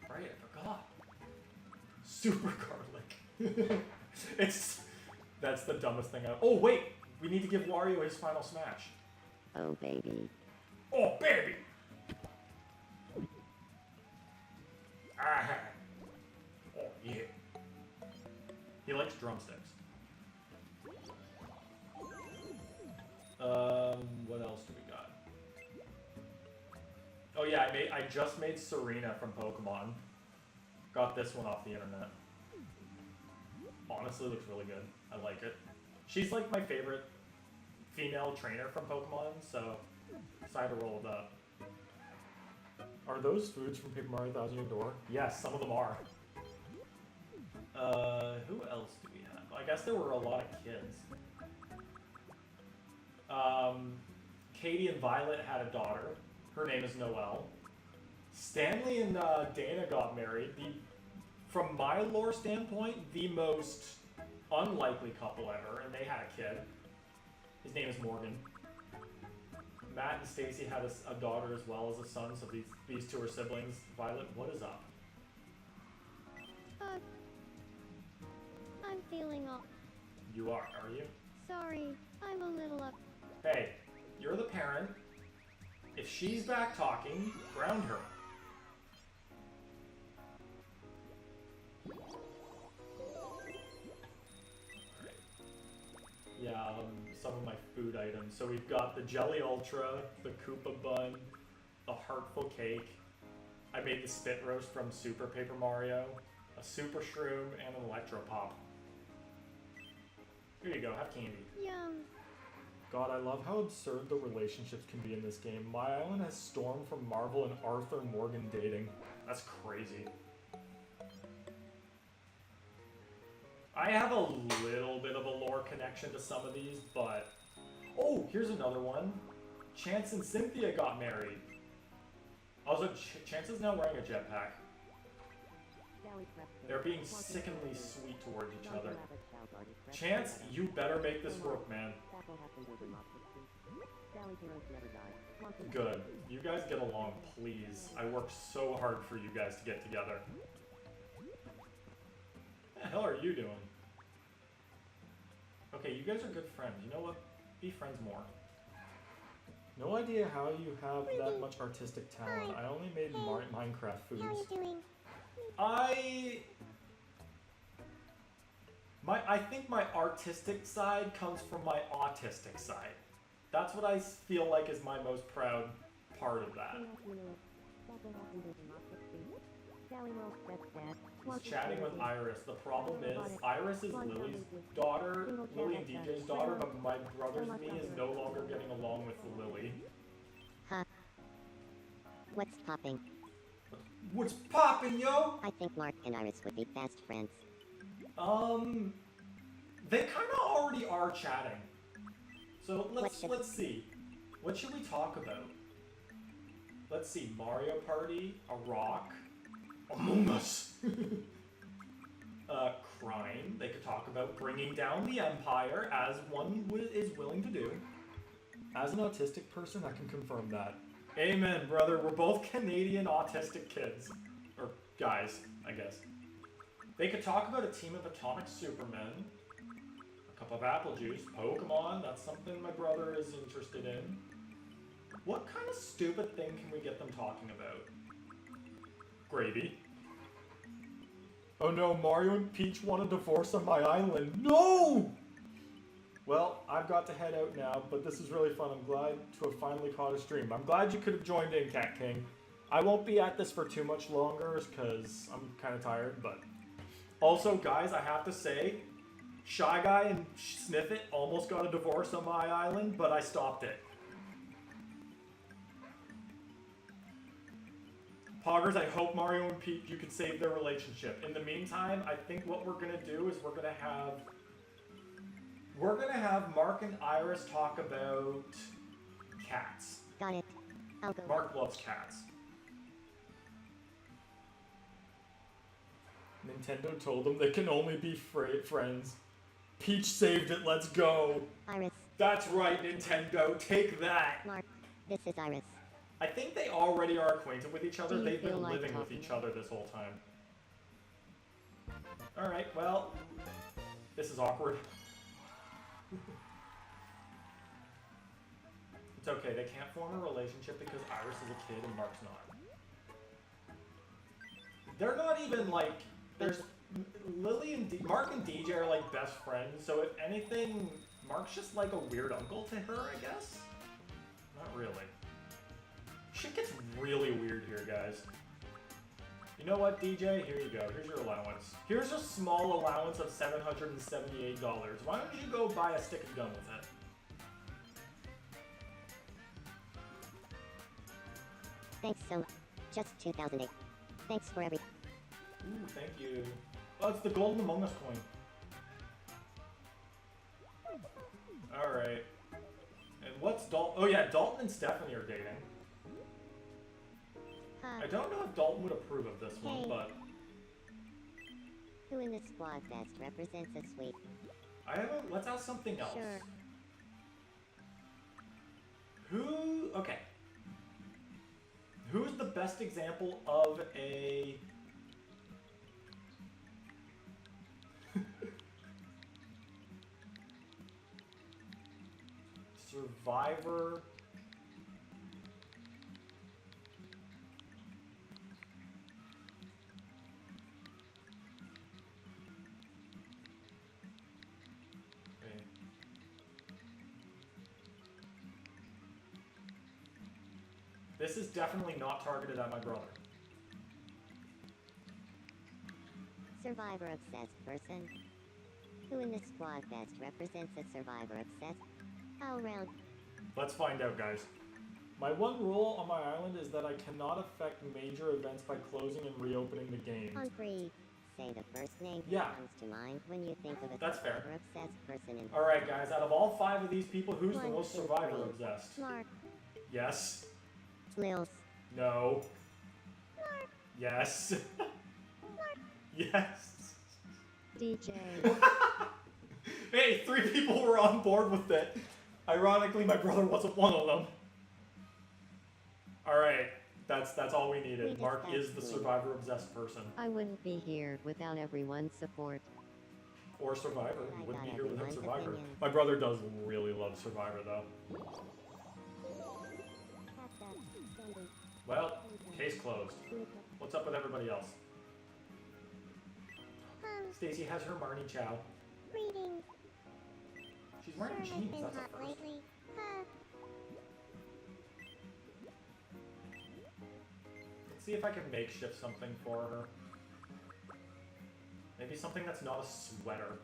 Speaker 1: right, I forgot. Super garlic. That's the dumbest thing oh, wait! We need to give Wario his final smash.
Speaker 2: Oh baby.
Speaker 1: Oh, baby! Ah. Oh, yeah. He likes drumsticks. What else do we got? Oh yeah, I just made Serena from Pokemon. Got this one off the internet. Honestly, looks really good. I like it. She's like my favorite female trainer from Pokemon, so decided to roll with that. Are those foods from Paper Mario Thousand Year Door? Yes, some of them are. Who else do we have? I guess there were a lot of kids. Katie and Violet had a daughter. Her name is Noelle. Stanley and Dana got married. From my lore standpoint, the most unlikely couple ever, and they had a kid. His name is Morgan. Matt and Stacy had a daughter as well as a son, so these two are siblings. Violet, what is up?
Speaker 2: I'm feeling off.
Speaker 1: You are you?
Speaker 2: Sorry, I'm a little up.
Speaker 1: Hey, you're the parent. If she's back talking, ground her. Yeah, some of my food items. So we've got the Jelly Ultra, the Koopa Bun, a Heartful Cake. I made the Spit Roast from Super Paper Mario, a Super Shroom, and an Electro Pop. Here you go, have candy.
Speaker 2: Yum.
Speaker 1: God, I love how absurd the relationships can be in this game. My Island has Storm from Marvel and Arthur Morgan dating. That's crazy. I have a little bit of a lore connection to some of these, but... Oh, here's another one. Chance and Cynthia got married. Also, Chance is now wearing a jetpack. They're being sickeningly sweet towards each other. Chance, you better make this work, man. Good. You guys get along, please. I worked so hard for you guys to get together. What the hell are you doing? Okay, you guys are good friends. You know what? Be friends more. No idea how you have that much artistic talent. I only made Minecraft foods.
Speaker 2: How are you doing?
Speaker 1: I think my artistic side comes from my autistic side. That's what I feel like is my most proud part of that. He's chatting with Iris. The problem is, Iris is Lily's daughter, Lily and DJ's daughter, but my brother's me is no longer getting along with Lily.
Speaker 2: Huh. What's popping?
Speaker 1: What's poppin', yo?
Speaker 2: I think Mark and Iris would be best friends.
Speaker 1: They kinda already are chatting. So let's see. What should we talk about? Let's see, Mario Party, a rock, Among Us, crime. They could talk about bringing down the Empire, as one is willing to do. As an autistic person, I can confirm that. Amen, brother. We're both Canadian autistic kids. Or guys, I guess. They could talk about a team of atomic supermen, a cup of apple juice, Pokemon, that's something my brother is interested in. What kind of stupid thing can we get them talking about? Gravy. Oh no, Mario and Peach want a divorce on my island. No! Well, I've got to head out now, but this is really fun. I'm glad to have finally caught a stream. I'm glad you could have joined in, Cat King. I won't be at this for too much longer, because I'm kind of tired, but... Also, guys, I have to say, Shy Guy and Sniffit almost got a divorce on my island, but I stopped it. Poggers, I hope Mario and Peach, you can save their relationship. In the meantime, I think what we're gonna do is we're gonna have Mark and Iris talk about cats.
Speaker 2: Got it. I'll go.
Speaker 1: Mark loves cats. Nintendo told them they can only be friends. Peach saved it, let's go.
Speaker 2: Iris.
Speaker 1: That's right, Nintendo, take that.
Speaker 2: Mark, this is Iris.
Speaker 1: I think they already are acquainted with each other.
Speaker 2: Do you
Speaker 1: They've
Speaker 2: feel
Speaker 1: been
Speaker 2: like
Speaker 1: living with
Speaker 2: talking?
Speaker 1: each other this whole time. Alright, well, this is awkward. It's okay, they can't form a relationship because Iris is a kid and Mark's not. They're not even like, there's, Lily and Mark and DJ are like best friends, so if anything, Mark's just like a weird uncle to her, I guess? Not really. Shit gets really weird here, guys. You know what, DJ? Here you go. Here's your allowance. Here's a small allowance of $778. Why don't you go buy a stick of gum with it?
Speaker 2: Thanks so much. Just 2008. Thanks for every.
Speaker 1: Ooh, thank you. Oh, it's the Golden Among Us coin. Alright. And what's Dalton? Oh yeah, Dalton and Stephanie are dating. I don't know if Dalton would approve of this one,
Speaker 2: Hey.
Speaker 1: but
Speaker 2: Who in the squad best represents a sweet?
Speaker 1: I have a, let's ask something else.
Speaker 2: Sure.
Speaker 1: Who, okay. Who's the best example of a survivor? Okay. This is definitely not targeted at my brother.
Speaker 2: Survivor obsessed person. Who in the squad best represents a survivor obsessed? All round.
Speaker 1: Let's find out, guys. My one rule on my island is that I cannot affect major events by closing and reopening the game.
Speaker 2: On free. Say the first name
Speaker 1: Yeah.
Speaker 2: that comes to mind when you think of a
Speaker 1: That's fair.
Speaker 2: survivor obsessed person in.
Speaker 1: Alright, guys, out of all 5 of these people, who's the
Speaker 2: One,
Speaker 1: most
Speaker 2: two,
Speaker 1: survivor
Speaker 2: three.
Speaker 1: obsessed?
Speaker 2: Mark.
Speaker 1: Yes.
Speaker 2: Lils.
Speaker 1: No. Yes. Yes.
Speaker 2: DJ.
Speaker 1: Hey, 3 people were on board with it. Ironically, my brother wasn't one of them. Alright, that's all we needed.
Speaker 2: We
Speaker 1: Mark is the
Speaker 2: discussed
Speaker 1: survivor obsessed person.
Speaker 3: I wouldn't be here without everyone's support.
Speaker 1: Or Survivor.
Speaker 2: I
Speaker 1: He wouldn't be
Speaker 2: got
Speaker 1: here without
Speaker 2: everyone's
Speaker 1: Survivor.
Speaker 2: opinion.
Speaker 1: My brother does really love Survivor, though. Well, case closed. What's up with everybody else? Stacy has her Marnie Chow.
Speaker 2: Reading.
Speaker 1: She's wearing jeans, that's a first.
Speaker 2: lately.
Speaker 1: Let's see if I can makeshift something for her. Maybe something that's not a sweater.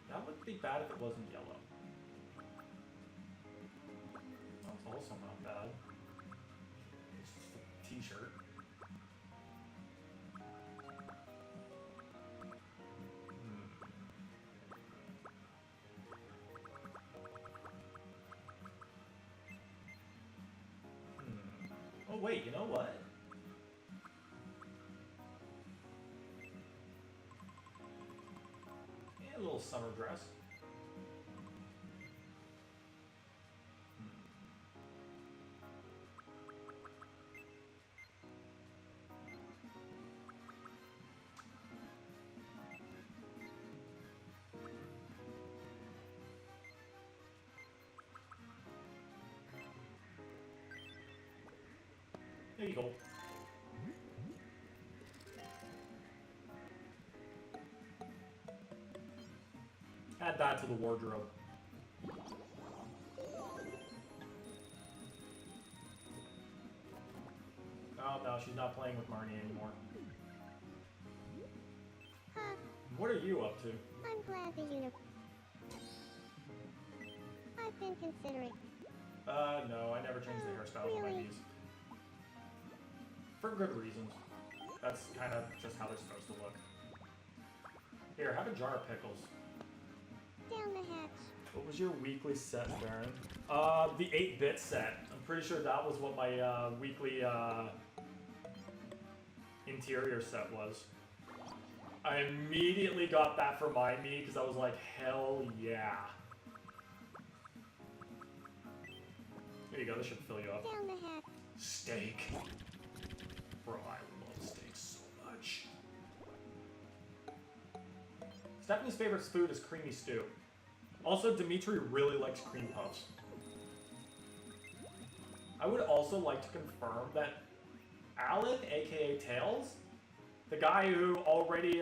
Speaker 1: That would be bad if it wasn't yellow. That's also not bad. It's just a t-shirt. Oh wait, you know what? Yeah, a little summer dress. There you go. Add that to the wardrobe. Oh no, she's not playing with Marnie anymore. What are you up to?
Speaker 2: I'm glad that you. I've been considering.
Speaker 1: No, I never changed the hairstyles on my
Speaker 2: Really?
Speaker 1: knees. For good reasons. That's kind of just how they're supposed to look. Here, have a jar of pickles.
Speaker 2: Down the hatch.
Speaker 1: What was your weekly set, Baron? The 8-bit set. I'm pretty sure that was what my weekly interior set was. I immediately got that for my me because I was like, hell yeah. There you go, this should fill you up.
Speaker 2: Down the hatch.
Speaker 1: Steak. Bro, I love steak so much. Stephanie's favorite food is creamy stew. Also, Dimitri really likes cream puffs. I would also like to confirm that Alan, aka Tails, the guy who already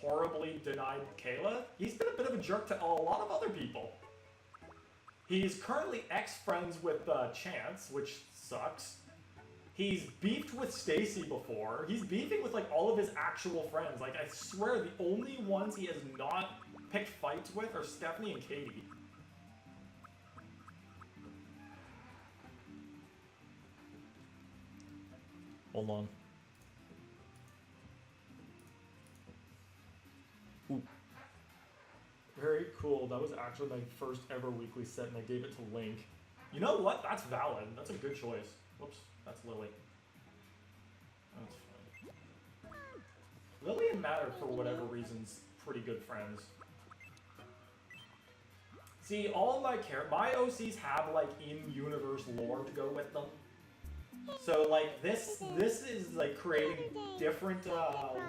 Speaker 1: horribly denied Kayla, he's been a bit of a jerk to a lot of other people. He's currently ex-friends with Chance, which sucks. He's beefed with Stacy before. He's beefing with like all of his actual friends. Like I swear the only ones he has not picked fights with are Stephanie and Katie. Hold on. Ooh. Very cool. That was actually my first ever weekly set, and I gave it to Link. You know what? That's valid. That's a good choice. Whoops, that's Lily. That's fine. Lily and Matt are, for whatever reasons, pretty good friends. See, all my OCs have like in-universe lore to go with them. So like this is like creating different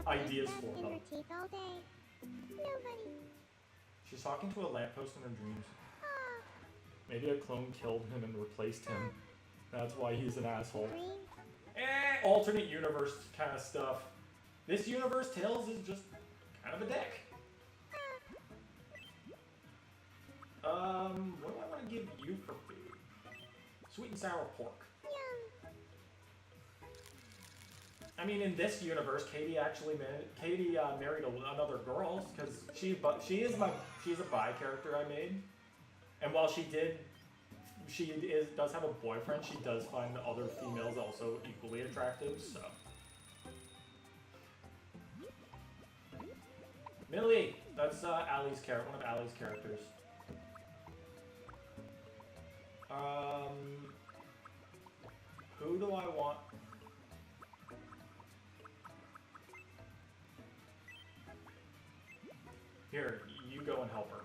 Speaker 1: ideas for them. She's talking to a lamppost in her dreams. Maybe a clone killed him and replaced him. That's why he's an asshole. Alternate universe kind of stuff. This universe, Tails is just kind of a dick. What do I want to give you for food? Sweet and sour pork. I mean, in this universe, Katie actually married another girl because she's a bi character I made, and while she does have a boyfriend, she does find other females also equally attractive. So, Millie, that's one of Allie's characters. Who do I want? Here, you go and help her.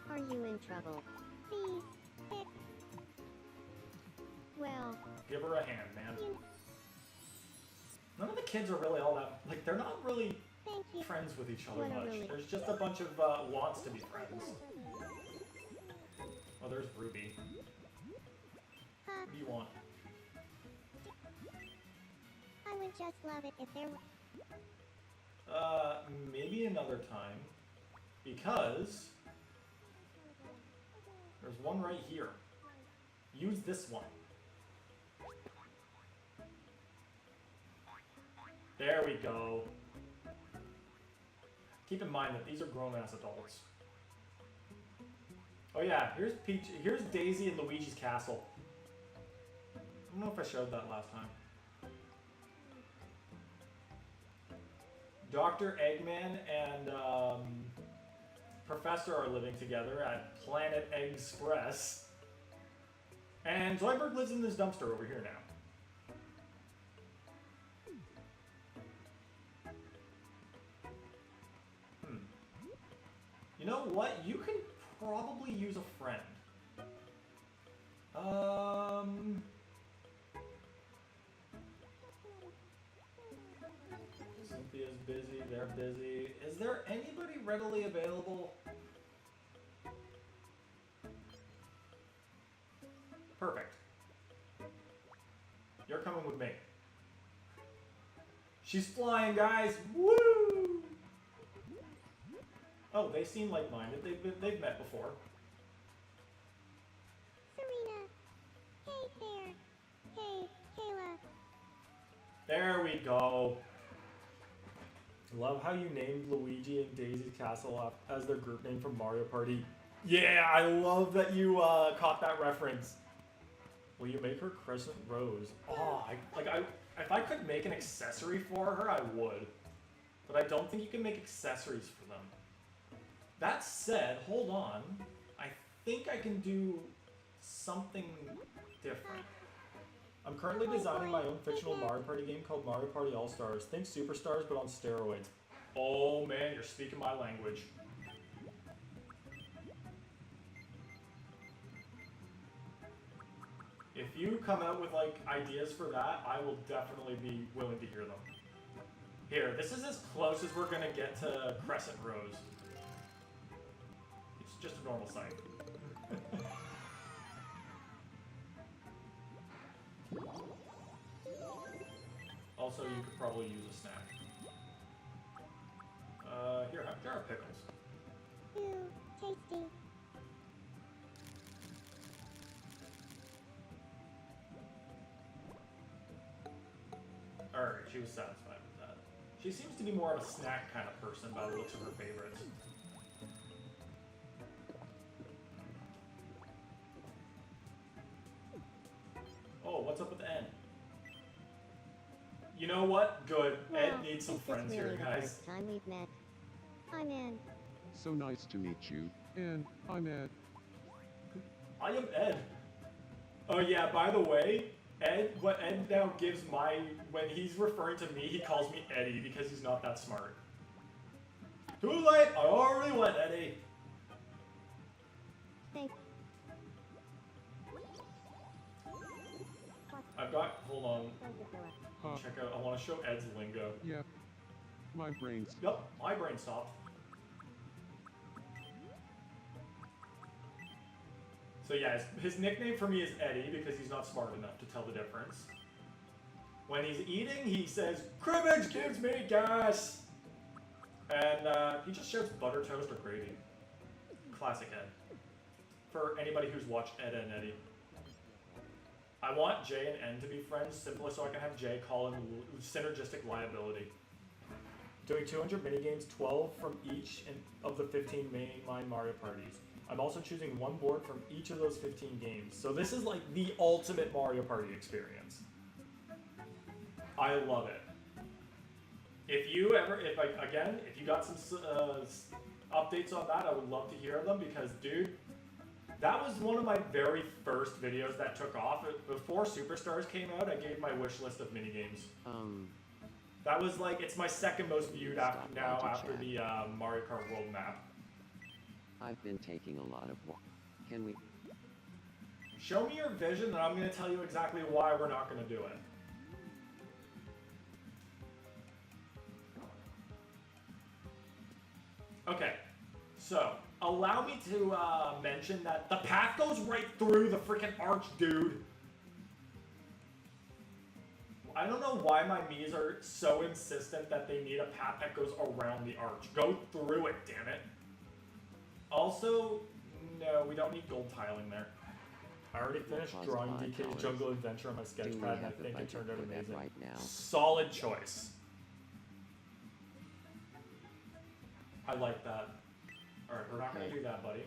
Speaker 2: Are you in trouble? Please, pick. Well,
Speaker 1: Give her a hand, man. None of the kids are really all that, like, they're not really
Speaker 2: thank you.
Speaker 1: friends with each other
Speaker 2: What a
Speaker 1: much.
Speaker 2: relief.
Speaker 1: There's just a bunch of wants to be friends. Oh, there's Ruby. What do you want?
Speaker 2: I would just love it if there were...
Speaker 1: Maybe another time. Because there's one right here. Use this one. There we go. Keep in mind that these are grown-ass adults. Oh yeah, here's Daisy and Luigi's castle. I don't know if I showed that last time. Dr. Eggman and Professor are living together at Planet Express. And Zoidberg lives in this dumpster over here now. You know what? You can probably use a friend. Cynthia's busy, they're busy. Is there anybody readily available? Perfect. You're coming with me. She's flying, guys! Woo! Oh, they seem like-minded. They've met before.
Speaker 2: Serena. Hey there. Hey, Kayla.
Speaker 1: There we go. Love how you named Luigi and Daisy's Castle as their group name from Mario Party. Yeah, I love that you caught that reference. Will you make her Crescent Rose? Oh, if I could make an accessory for her, I would. But I don't think you can make accessories for them. That said, hold on. I think I can do something different. I'm currently designing my own fictional Mario Party game called Mario Party All-Stars. Think Superstars, but on steroids. Oh man, you're speaking my language. If you come out with like ideas for that, I will definitely be willing to hear them. Here, this is as close as we're gonna get to Crescent Rose. It's just a normal site. Also, you could probably use a snack. Here are pickles.
Speaker 2: Ooh, tasty.
Speaker 1: Alright, she was satisfied with that. She seems to be more of a snack kind of person by the looks of her favorites. Oh, what's up with You know what? Good.
Speaker 2: Well,
Speaker 1: Ed needs some
Speaker 2: this
Speaker 1: friends
Speaker 2: is really
Speaker 1: here,
Speaker 2: the
Speaker 1: guys.
Speaker 2: first time we've met. I'm Ann.
Speaker 4: So nice to meet you, and I'm Ed.
Speaker 1: I am Ed. Oh yeah, by the way, what Ed now gives when he's referring to me, he calls me Eddie because he's not that smart. Too late, I already went, Eddie.
Speaker 2: Thank.
Speaker 1: I've got, hold on,
Speaker 4: Huh,
Speaker 1: check out, I want to show Ed's lingo.
Speaker 4: yeah. My brain's...
Speaker 1: Yep, my brain stopped. So yeah, his nickname for me is Eddie because he's not smart enough to tell the difference. When he's eating, he says, "Cribbage gives me gas!" And he just shouts butter toast or gravy. Classic Ed. For anybody who's watched Ed and Eddie. I want Jay and N to be friends simply so I can have Jay call him synergistic liability. Doing 200 minigames, 12 from each of the 15 mainline Mario parties. I'm also choosing one board from each of those 15 games. So this is like the ultimate Mario Party experience. I love it. If you got some updates on that, I would love to hear them because, dude, that was one of my very first videos that took off. Before Superstars came out, I gave my wish list of minigames. That was like, it's my second most viewed after the Mario Kart World map.
Speaker 3: I've been taking a lot of walk. Can we?
Speaker 1: Show me your vision and I'm going to tell you exactly why we're not going to do it. Okay, so allow me to mention that the path goes right through the freaking arch, dude. I don't know why my Miis are so insistent that they need a path that goes around the arch. Go through it, damn it. Also, no, we don't need gold tiling there. I already finished drawing DK's Jungle Adventure on my sketch
Speaker 3: Do we
Speaker 1: pad and I
Speaker 3: have the
Speaker 1: think it
Speaker 3: budget
Speaker 1: turned out
Speaker 3: for that
Speaker 1: amazing.
Speaker 3: right now?
Speaker 1: Solid choice. I like that. Alright, we're not gonna do that, buddy.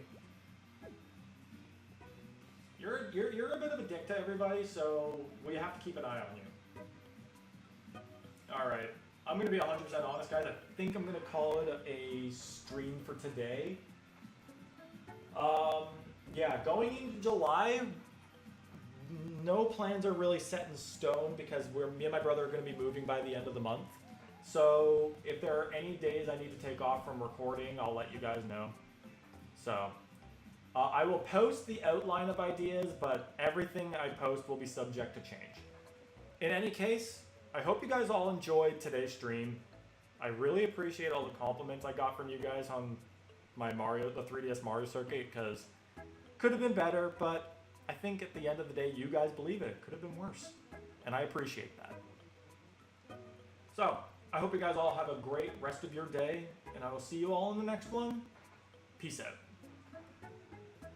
Speaker 1: You're a bit of a dick to everybody, so we have to keep an eye on you. Alright. I'm gonna be 100% honest, guys. I think I'm gonna call it a stream for today. Yeah, going into July, no plans are really set in stone because me and my brother are gonna be moving by the end of the month. So if there are any days I need to take off from recording, I'll let you guys know. So I will post the outline of ideas, but everything I post will be subject to change. In any case, I hope you guys all enjoyed today's stream. I really appreciate all the compliments I got from you guys on my the 3DS Mario circuit, because could have been better, but I think at the end of the day, you guys believe it. It could have been worse, and I appreciate that. So, I hope you guys all have a great rest of your day, and I will see you all in the next one. Peace out.